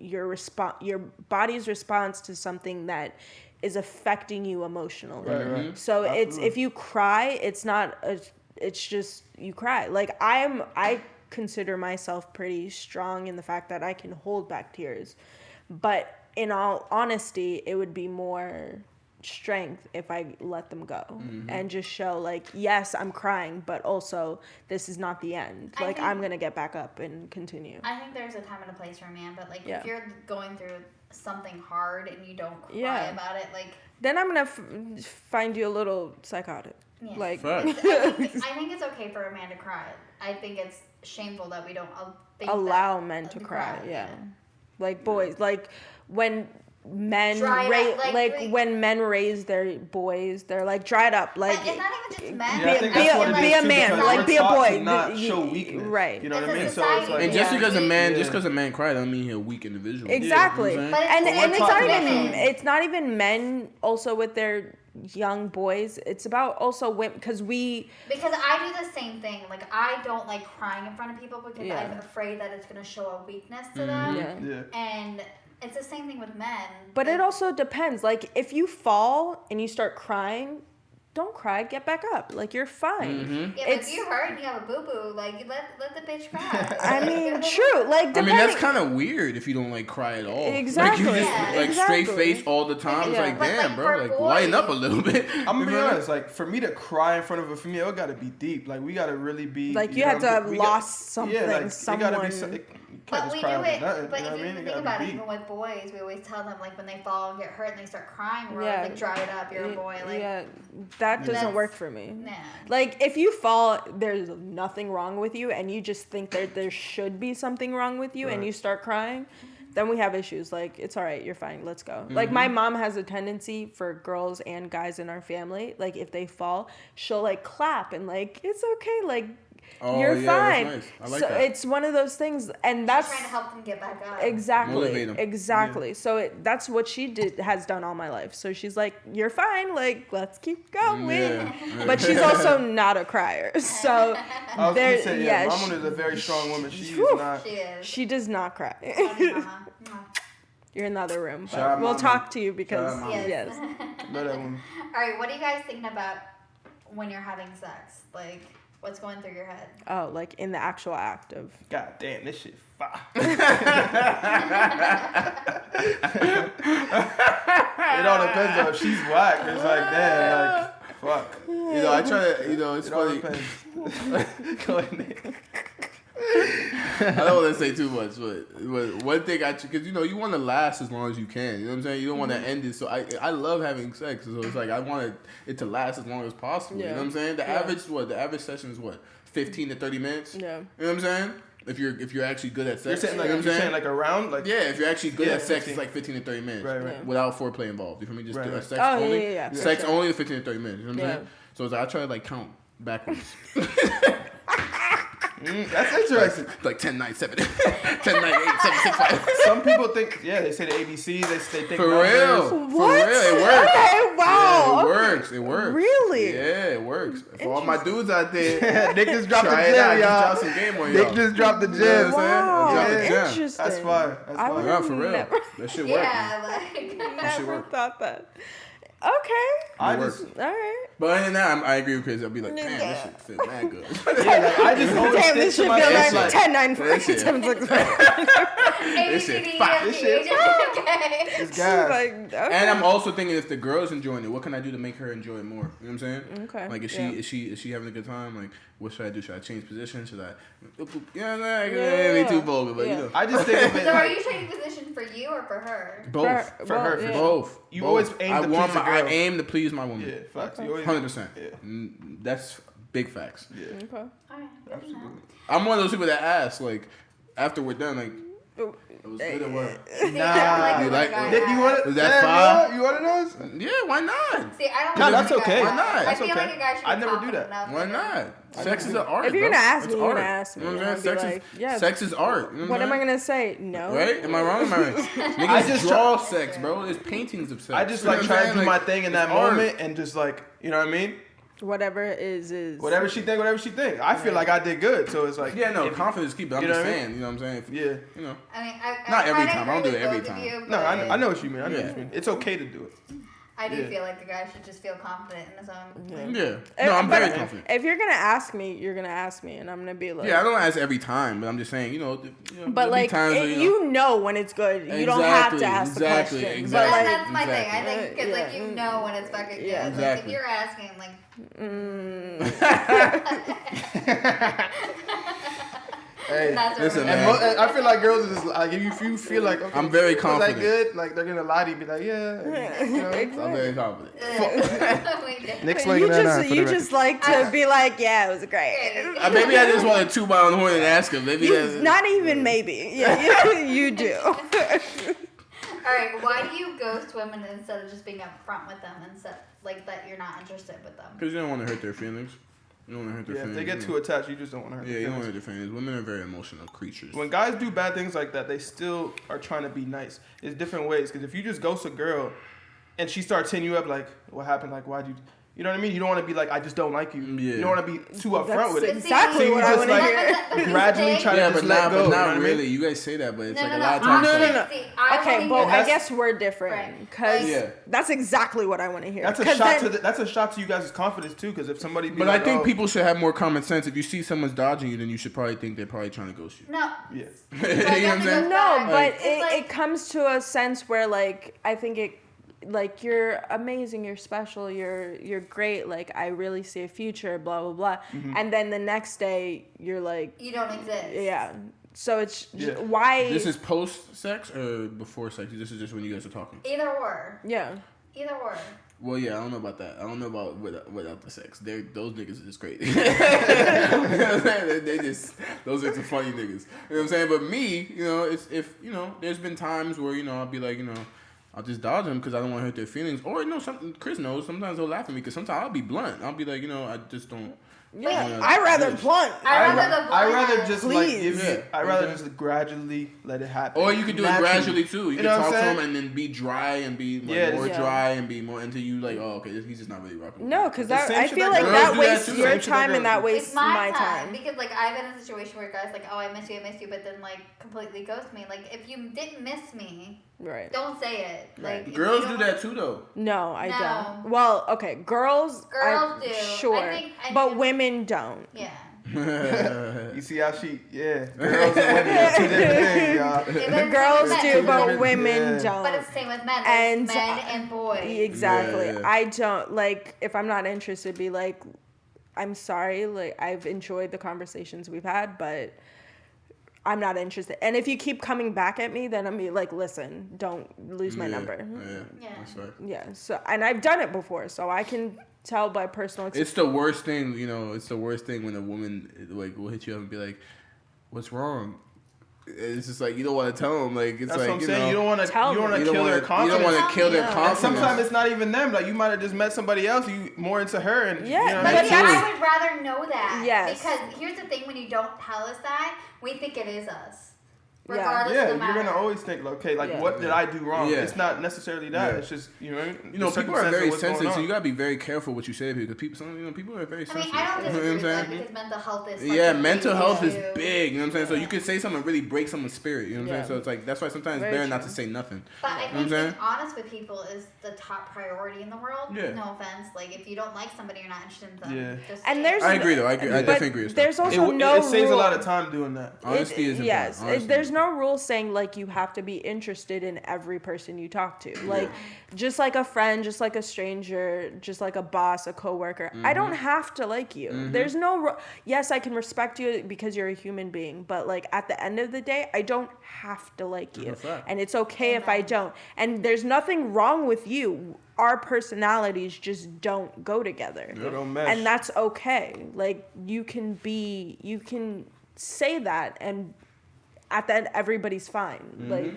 your body's response to something that is affecting you emotionally. Right. So it's, if you cry, it's just you cry. Like I consider myself pretty strong in the fact that I can hold back tears, but in all honesty, it would be more strength if I let them go and just show like, yes, I'm crying, but also this is not the end. Like I'm gonna get back up and continue. I think there's a time and a place for a man, but like if you're going through something hard and you don't cry about it, like then I'm gonna find you a little psychotic. Yeah. Like I think it's okay for a man to cry. I think it's shameful that we don't allow men to cry. Yeah, like boys, like when men when men raise their boys, they're like dried up. Like it's not even just men. Be a man. Like be a boy. Not show weakness. Right. You know what I mean? So it's like, and just because a man cried, doesn't mean he's a weak individual. Exactly. You know and it's not even men also with their young boys. It's about also women because I do the same thing. Like I don't like crying in front of people because I'm afraid that it's going to show a weakness to them. And it's the same thing with men. But it also depends. Like if you fall and you start crying, don't cry, get back up. Like you're fine. Yeah, but if you hurt and you have a boo boo, like let the bitch cry. I mean, true. Like I mean, that's kind of weird if you don't like cry at all. Exactly. Like you just straight face all the time. It's like, damn, bro, like lighten up a little bit. I'm gonna be honest. Like for me to cry in front of a female, it gotta be deep. Like we gotta really be. Like you have to have lost something. Yeah, like someone. But we do it. But if you think about it, even with boys, we always tell them like when they fall and get hurt and they start crying, we're like dry it up, you're a boy. Like that doesn't work for me. Nah. Like if you fall, there's nothing wrong with you, and you just think that there should be something wrong with you, and you start crying, then we have issues. Like it's all right, you're fine, let's go. Like my mom has a tendency for girls and guys in our family, like if they fall, she'll like clap and like it's okay, like. You're fine. That's nice. I like so that. it's one of those things, and that's trying to help them get back up. Exactly. Motivate them. Exactly. Yeah. So that's what she has done all my life. So she's like, "You're fine. Like, let's keep going." Yeah. But she's also not a crier. So I was gonna say, Mama is a very strong woman. She is not. She does not cry. You're in the other room, but we'll talk to you because yes. Know that woman. All right. What are you guys thinking about when you're having sex? Like. What's going through your head? Oh, like in the actual act of... God damn, this shit fire. It all depends on if she's whack. It's like, damn, like, fuck. You know, I try to, it's funny. Go ahead. I don't want to say too much, but one thing because you want to last as long as you can. You know what I'm saying? You don't want to end it. So I love having sex. So it's like I want it to last as long as possible. Yeah. You know what I'm saying? The average session is 15 to 30 minutes. Yeah. You know what I'm saying? If you're actually good at sex, you're saying like a round, like if you're actually good at sex, 15. It's like 15 to 30 minutes, right. Without foreplay involved. You feel me? Just sex only. Sex only is 15 to 30 minutes. You know what I'm saying? So it's like I try to like count backwards. That's interesting. Like 10, 9, 7, 10, 9, 8, 7, 6, 5. Some people think, they say the ABCs. They think for real. What? For real, it works. Okay, wow. Yeah, it works. Really? Yeah, it works. For all my dudes out there, Nick just dropped the gym, y'all. Drop some game on y'all. Nick just dropped the gym. Wow, interesting. That's fire. Yeah, for real. That shit works. Yeah, never thought that. Okay. All right. But other than that, I agree with Chris. I'll be like, damn, this shit fit mad good. I just always damn, this shit feel like 10, 9, 4, 7, 6, 5. This shit fire. This shit it's gas. Like, okay. And I'm also thinking if the girl's enjoying it, what can I do to make her enjoy it more? You know what I'm saying? Okay. Like, is she having a good time? Like, what should I do? Should I change position? Should I? Be too vulgar, but you know. I just think of it. So, are you changing position for you or for her? Both. For her. Both. You always aim to please a girl. I aim to please my woman. Yeah, facts. 100%. Yeah. That's big facts. Yeah. Okay. All right. Absolutely. I'm one of those people that ask, like, after we're done, like, it was good at work. Nah. You like it? Nick, you want it? Is that fine? You want to know? Yeah, why not? See, I don't. No, that's okay. Why not? I feel like a guy should. I never do that. Why not? Sex is an art. If you're gonna ask me, you're gonna ask me. You know what I'm saying? Sex is art. You know what am I gonna say? No. Right? Am I wrong? Am I right? Niggas just draw sex, bro. There's paintings of sex. I just like try to do my thing in that moment and just like, you know what I mean? Whatever is. Whatever she think. I feel like I did good, so it's like. Yeah, no, confidence keep it. I'm just saying, you know what I'm saying? Yeah. You know. I mean, not every time. I don't do it every time. No, I know what you mean. I know what you mean. It's okay to do it. I do feel like the guy should just feel confident in his own. Yeah. No, I'm very confident. If you're gonna ask me, you're gonna ask me, and I'm gonna be like. Yeah, I don't ask every time, but I'm just saying, But like, times where, you know when it's good. You don't have to ask the question. Exactly. But like, that's my thing. I think because like you know when it's fucking good. Yeah, exactly. Like if you're asking like. Hey, listen, man. I feel like girls are just like if you feel like okay, I'm very confident. Was that good? Like they're gonna lie to you, be like, yeah. I'm very confident. Nick's you just like to be like, yeah, it was great. Maybe I just want to toot my own horn and ask him. Maybe not even maybe. Yeah, you do. All right, why do you ghost women instead of just being upfront with them and stuff like that? You're not interested with them because you don't want to hurt their feelings. You don't want to hurt their feelings. If they get too attached, you just don't want to hurt their feelings. You don't want to hurt their feelings. Women are very emotional creatures. When guys do bad things like that, they still are trying to be nice. It's different ways. Because if you just ghost a girl and she starts hitting you up like, what happened? Like, why'd you... You know what I mean? You don't want to be like, I just don't like you. Yeah. You don't want to be too upfront with it. Exactly so what I want to hear. Gradually try to just let go. But not really. You guys say that, but it's a lot of times. No. Okay, but I guess we're different because that's exactly what I want to hear. That's a shot that's a shot to you guys' confidence too. Because if somebody, I think people should have more common sense. If you see someone's dodging you, then you should probably think they're probably trying to ghost you. No. Yeah. You know what I'm saying? No, but it comes to a sense where like I think it. Like you're amazing, you're special, you're great. Like I really see a future, blah blah blah. Mm-hmm. And then the next day you're like, you don't exist. Yeah. So it's why. This is post sex or before sex? This is just when you guys are talking. Either or. Yeah. Either or. Well, yeah, I don't know about that. I don't know about without the sex. Those niggas are just crazy. they just those are some funny niggas. You know what I'm saying? But me, if there's been times where I'll be like I'll just dodge them because I don't want to hurt their feelings. Or, something Chris knows. Sometimes they'll laugh at me because sometimes I'll be blunt. I'll be like, I just don't. Yeah, I'd rather blunt. I'd rather just I'd rather just gradually let it happen. Or you could do it gradually too. You can talk to him and then be dry and be more dry and be more until you like, oh, okay, he's just not really rocking. No, because I feel like that wastes your time and that wastes my time. Because like I've been in a situation where guys like, oh, I miss you, but then like completely ghost me. Like if you didn't miss me. Right. Don't say it. Right. Like girls do that too, though. No, I don't. Well, okay, girls do. Sure, but women don't. Yeah. You see how she? Yeah. Girls and women are two different things, y'all. The girls do, but women don't. But it's the same with men. And men and boys. Exactly. Yeah. I don't like if I'm not interested. Be like, I'm sorry. Like I've enjoyed the conversations we've had, but. I'm not interested. And if you keep coming back at me, then I'm be like, listen, don't lose my number. Yeah. That's right. Yeah. So, and I've done it before, so I can tell by personal experience. It's the worst thing, it's the worst thing when a woman like will hit you up and be like, what's wrong? It's just like you don't want to tell them. Like it's that's like what I'm saying. You don't want to kill their confidence. You don't want to kill their confidence. And sometimes it's not even them. Like you might have just met somebody else. You more into her, and but I would rather know that. Yes. Because here's the thing: when you don't tell us that, we think it is us. Regardless of the matter. You're gonna always think, okay, what did I do wrong? Yeah. It's not necessarily that. It's just people are very sensitive, so you gotta be very careful what you say to people. People are very sensitive. I don't disagree with that because mental health is. Mental health is big. You know what I'm saying? So you can say something and really break someone's spirit. You know what I'm saying? So it's like that's why sometimes it's better not to say nothing. But I think being honest with people is the top priority in the world. Yeah. No offense, like if you don't like somebody, you're not interested in them. Yeah. And there's I agree though. I definitely agree. There's also no rule. It saves a lot of time doing that. Honesty is important. Yes. There's no rule saying like you have to be interested in every person you talk to. Like just like a friend, just like a stranger, just like a boss, a coworker. I don't have to like you. There's no yes, I can respect you because you're a human being, but like at the end of the day, I don't have to like you. And it's okay if I don't. And there's nothing wrong with you. Our personalities just don't go together. They don't mesh. And that's okay. Like you can say that and at the end, everybody's fine.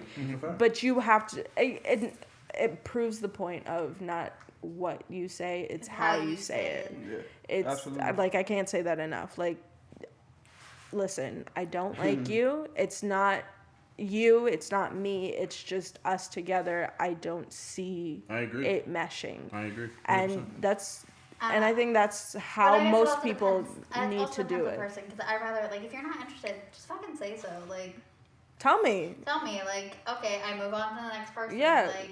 But you have to. It proves the point of not what you say; it's how you say it. Yeah, it's absolutely. Like I can't say that enough. Like, listen, I don't like you. It's not you. It's not me. It's just us together. I don't see. I agree. It meshing. I agree. 100%. And that's. And I think that's how most people need to do it. Because I'd rather, like, if you're not interested, just fucking say so. Like, tell me, like, okay, I move on to the next person. Yeah. Like,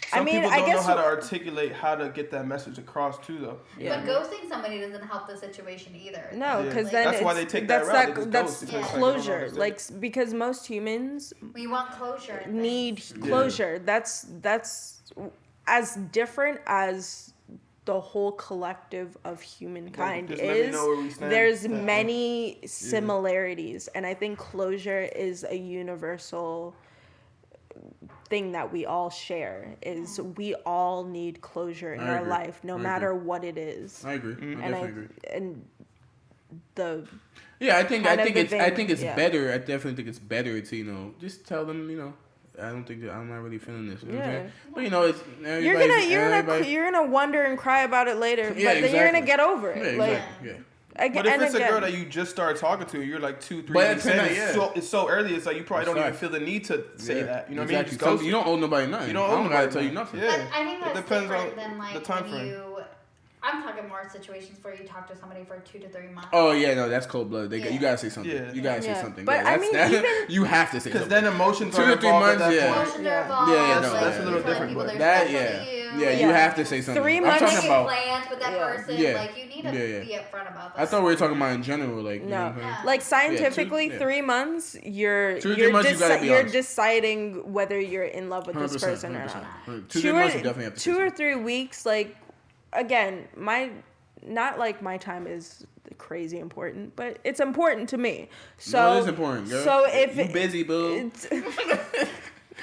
Some people don't know how to articulate how to get that message across too, though. Yeah. But ghosting somebody doesn't help the situation either. No, because then that's why they take that route. That's closure. Like, because most humans we want closure. Need closure. That's as different as the whole collective of humankind is. There's many similarities, and I think closure is a universal thing that we all share. Is we all need closure in our life, no matter what it is. I agree. I definitely agree. And the I think it's better. I definitely think it's better to just tell them I'm not really feeling this. You know what I'm saying? But you're gonna wonder and cry about it later. But then you're gonna get over it. But if it's a girl that you just started talking to, you're like 2-3 weeks in. It's so early. It's like you probably don't even feel the need to say that. You know what I mean? You don't owe nobody nothing. You don't owe nobody. I don't gotta tell you nothing. Yeah. I think that's depends different on than like the time frame. I'm talking more situations where you talk to somebody for 2 to 3 months. Oh yeah, no, that's cold blooded. You gotta say something. Yeah. You gotta say something. But I mean, you have to say something. Because then emotions 2 to 3 months. Emotions are involved. That's a little different. But you have to say something. 3 months. I'm talking about plans with that person. Like you need to be upfront about that. I thought we were talking about in general. Like like scientifically, 3 months. You're deciding whether you're in love with this person or not. 2 months, you definitely have to. 2 or 3 weeks, like again, not like my time is crazy important, but it's important to me. So it is important, girl. So if you busy, boo.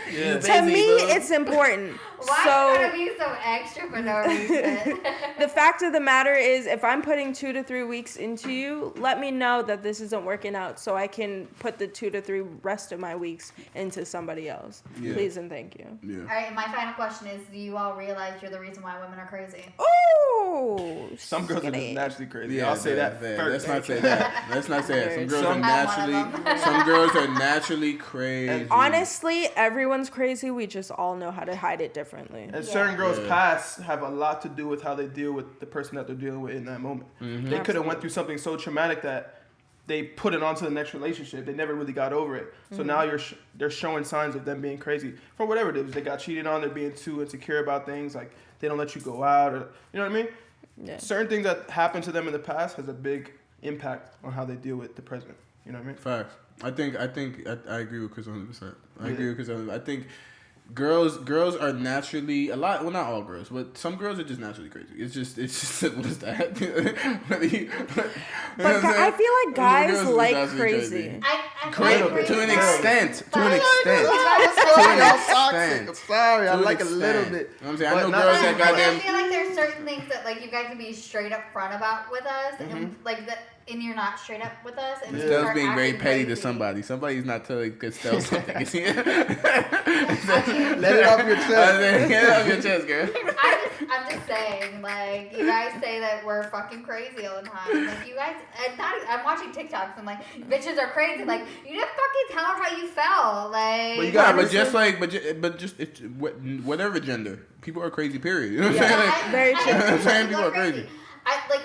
To me, it's important. Why gotta be so extra for no reason? The fact of the matter is, if I'm putting 2 to 3 weeks into you, let me know that this isn't working out, so I can put the 2 to 3 rest of my weeks into somebody else. Yeah. Please and thank you. Yeah. All right, my final question is: do you all realize you're the reason why women are crazy? Oh, some girls are just naturally crazy. Yeah, I'll say that first. Let's not say that. Let's not say that. Some girls are naturally crazy. And honestly, everyone's crazy. We just all know how to hide it differently. And certain girls' past have a lot to do with how they deal with the person that they're dealing with in that moment. Mm-hmm. They could have went through something so traumatic that they put it onto the next relationship. They never really got over it. So now they're showing signs of them being crazy for whatever it is. They got cheated on. They're being too insecure about things. Like they don't let you go out. Or, you know what I mean? Yeah. Certain things that happened to them in the past has a big impact on how they deal with the present. You know what I mean? Facts. I agree with Chris 100%. I agree with Chris 100%. I think girls are naturally not all girls, but some girls are just naturally crazy. It's just simple as that. I feel like guys like crazy. To an extent. I'm sorry, I like a little bit. I know girls that goddamn. I feel like there's certain things that like you guys can be straight up front about with us, and like that. And you're not straight up with us. And Stell's being very petty to somebody. Somebody's not telling Stell something. Let it off your chest. Get it off your chest, girl. I'm just saying, like, you guys say that we're fucking crazy all the time. Like, you guys, I'm watching TikToks and, like, bitches are crazy. Like, you didn't fucking tell her how you felt. Like, whatever gender, people are crazy, period. You know what I'm saying? Very true. I'm saying people are crazy.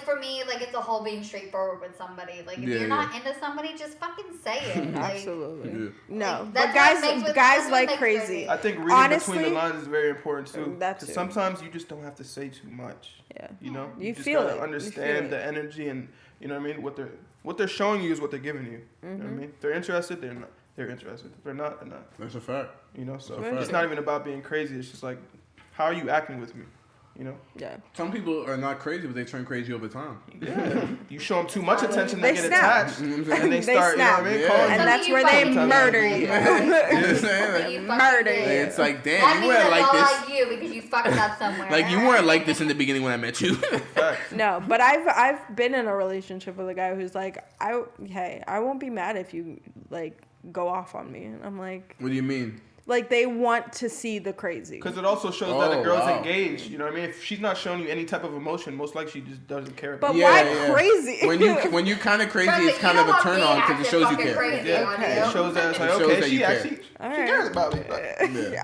For me, like, it's a whole being straightforward with somebody. Like, if you're not into somebody, just fucking say it. Like, absolutely. Yeah. No, like, but guys like crazy. I think reading between the lines is very important, too. That's it. Sometimes you just don't have to say too much. Yeah. You know? You just feel gotta it. understand the energy and, you know what I mean? What they're showing you is what they're giving you. You know what I mean? If they're interested, they're interested. If they're not, they're not. That's a fact. You know, so it's not even about being crazy. It's just like, how are you acting with me? You know? Yeah. Some people are not crazy, but they turn crazy over time. Yeah. You show them too much attention, they get snap. attached. And they start, snap. You know what I mean? Yeah. And that's where they murder you. Murder you. It's like, damn, you weren't like this. That means you because you fucked up somewhere. Like, you weren't like this in the beginning when I met you. No, but I've been in a relationship with a guy who's like, I won't be mad if you, like, go off on me. And I'm like... What do you mean? Like, they want to see the crazy. Because it also shows that a girl's engaged. You know what I mean? If she's not showing you any type of emotion, most likely she just doesn't care about it. But why crazy? When you kind of crazy, it's kind of a turn on because it shows you care. It shows that it's like, okay, she actually cares about me.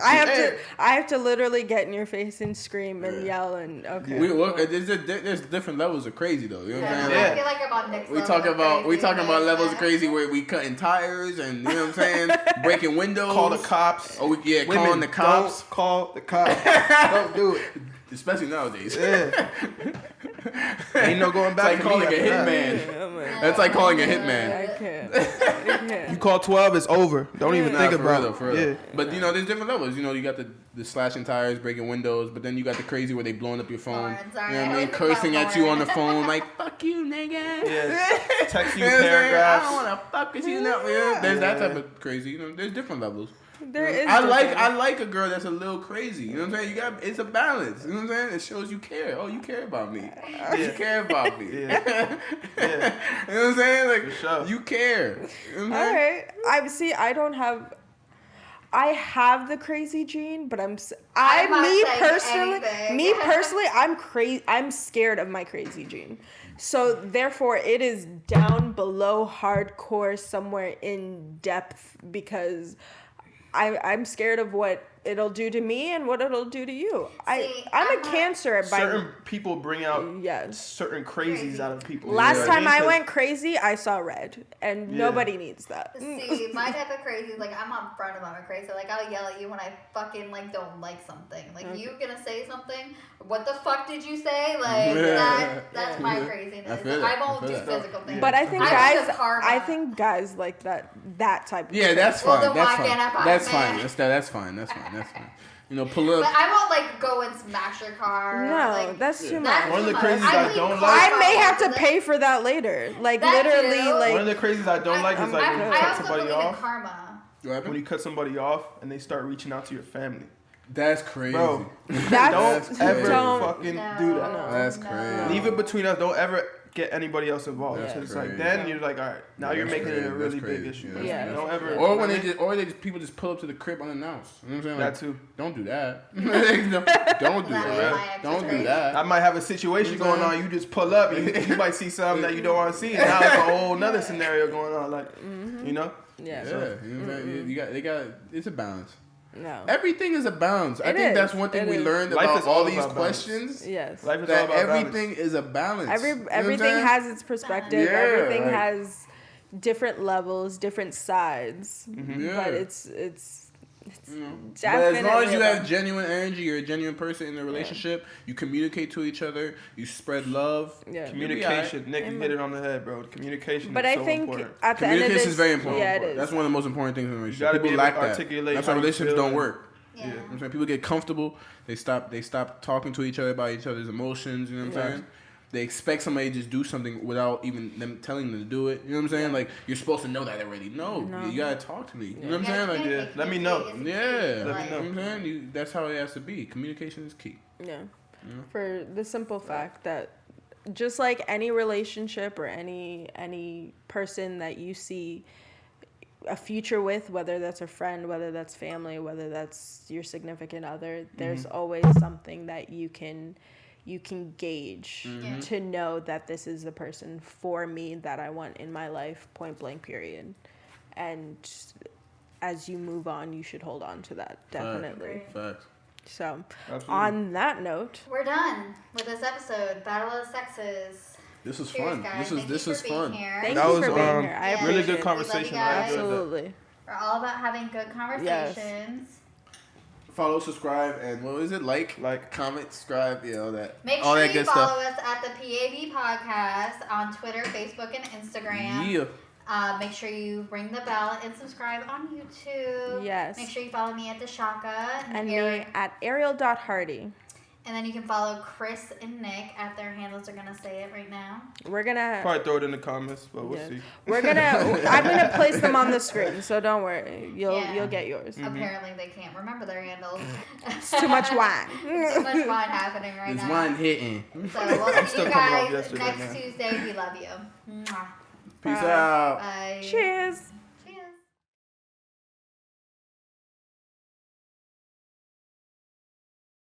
I have to literally get in your face and scream and yell and there's different levels of crazy though. You know what I'm saying? I feel like I'm on next level. We talking about levels of crazy where we cutting tires and you know what I'm saying, breaking windows. Call the cops. Oh, calling the cops. Don't call the cops. Don't do it. Especially nowadays. Yeah. Ain't no going back. It's like calling a hitman. That's like calling a hitman. I can't. You call 12, it's over. Don't even think about it. For real. But you know, there's different levels. You know, you got the slashing tires, breaking windows, but then you got the crazy where they blowing up your phone. You know what I mean? Cursing at you on the phone like, fuck you, nigga. Yeah. Text you paragraphs. I don't want to fuck with you. No. There's that type of crazy. You know, there's different levels. There is. I like a girl that's a little crazy. You know what I'm saying? It's a balance. You know what I'm saying? It shows you care. Oh, you care about me. You care about me. Yeah. You know what I'm saying? Like, sure. You care. You know what all right. I have the crazy gene, but I'm scared of my crazy gene. So therefore it is down below hardcore somewhere in depth because I'm scared of what it'll do to me and what it'll do to you. I'm a Cancer. Certain people bring out certain crazies out of people. Last time I went crazy, I saw red, and nobody needs that. See, my type of crazy is like I'm upfront about my crazy. Like I'll yell at you when I fucking like don't like something. Like you gonna say something? What the fuck did you say? Like that's my craziness. I won't do physical things. But I think guys like that type of thing. That's fine. That's fine. That's fine. You know, pull up. But I won't like go and smash your car. No, that's too much. One of the crazies I don't like. I may have to pay for that later. Like literally, like one of the crazies I don't like is like when you cut somebody off. Karma. When you cut somebody off and they start reaching out to your family. That's crazy. Bro, don't ever fucking do that. No, that's crazy. Leave it between us. Don't ever get anybody else involved. It's like then you're like, all right, now you're making it a really big issue. Don't ever. Or when people just pull up to the crib unannounced. You know what I'm saying? That too. Don't do that. Don't do that. Don't do that. I might have a situation going on. You just pull up. You might see something that you don't want to see. Now it's a whole nother scenario going on. Like, you know? Yeah. It's a balance. No. Everything is a balance. I think that's one thing we learned about all these questions. Yes. Life is all about everything is a balance. Everything has its perspective. Yeah, everything has different levels, different sides. But it's but as long as you have genuine energy, you're a genuine person in the relationship, you communicate to each other, you spread love. Yeah. Communication. Nick, you hit it on the head, bro. Communication but is I think important. At the end of this, is very important. Yeah, it is. That's one of the most important things in a relationship. People lack that. That's why relationships don't work. Yeah. You know what I'm saying? People get comfortable. They stop talking to each other about each other's emotions. You know what I'm saying? They expect somebody to just do something without even them telling them to do it. You know what I'm saying? Like, you're supposed to know that already. No. You gotta talk to me. You know what I'm saying? Like, let me know. Let me know. You know what I'm saying? That's how it has to be. Communication is key. Yeah. For the simple fact that just like any relationship or any person that you see a future with, whether that's a friend, whether that's family, whether that's your significant other, there's always something that you can gauge to know that this is the person for me that I want in my life, point blank, period. And as you move on, you should hold on to that, definitely. Facts. So, absolutely. On that note, we're done with this episode, Battle of the Sexes. This was Cheers, fun. Guys. This was fun. Thank you for being here. I appreciate really good it. conversation. Absolutely. We're all about having good conversations. Yes. Follow, subscribe, and what is it? Like, comment, subscribe, all that. Make all sure that you good follow stuff. us at the PAB Podcast on Twitter, Facebook, and Instagram. Yeah. Make sure you ring the bell and subscribe on YouTube. Yes. Make sure you follow me at the Shaka and me at Ariel.Hardy. And then you can follow Chris and Nick at their handles. They're gonna say it right now. We're gonna probably throw it in the comments, but we'll see. I'm gonna place them on the screen, so don't worry. You'll get yours. Apparently they can't remember their handles. It's too much wine. Too much wine happening right now. There's wine hitting. So we'll see you guys next Tuesday. We love you. Peace out. Bye. Cheers.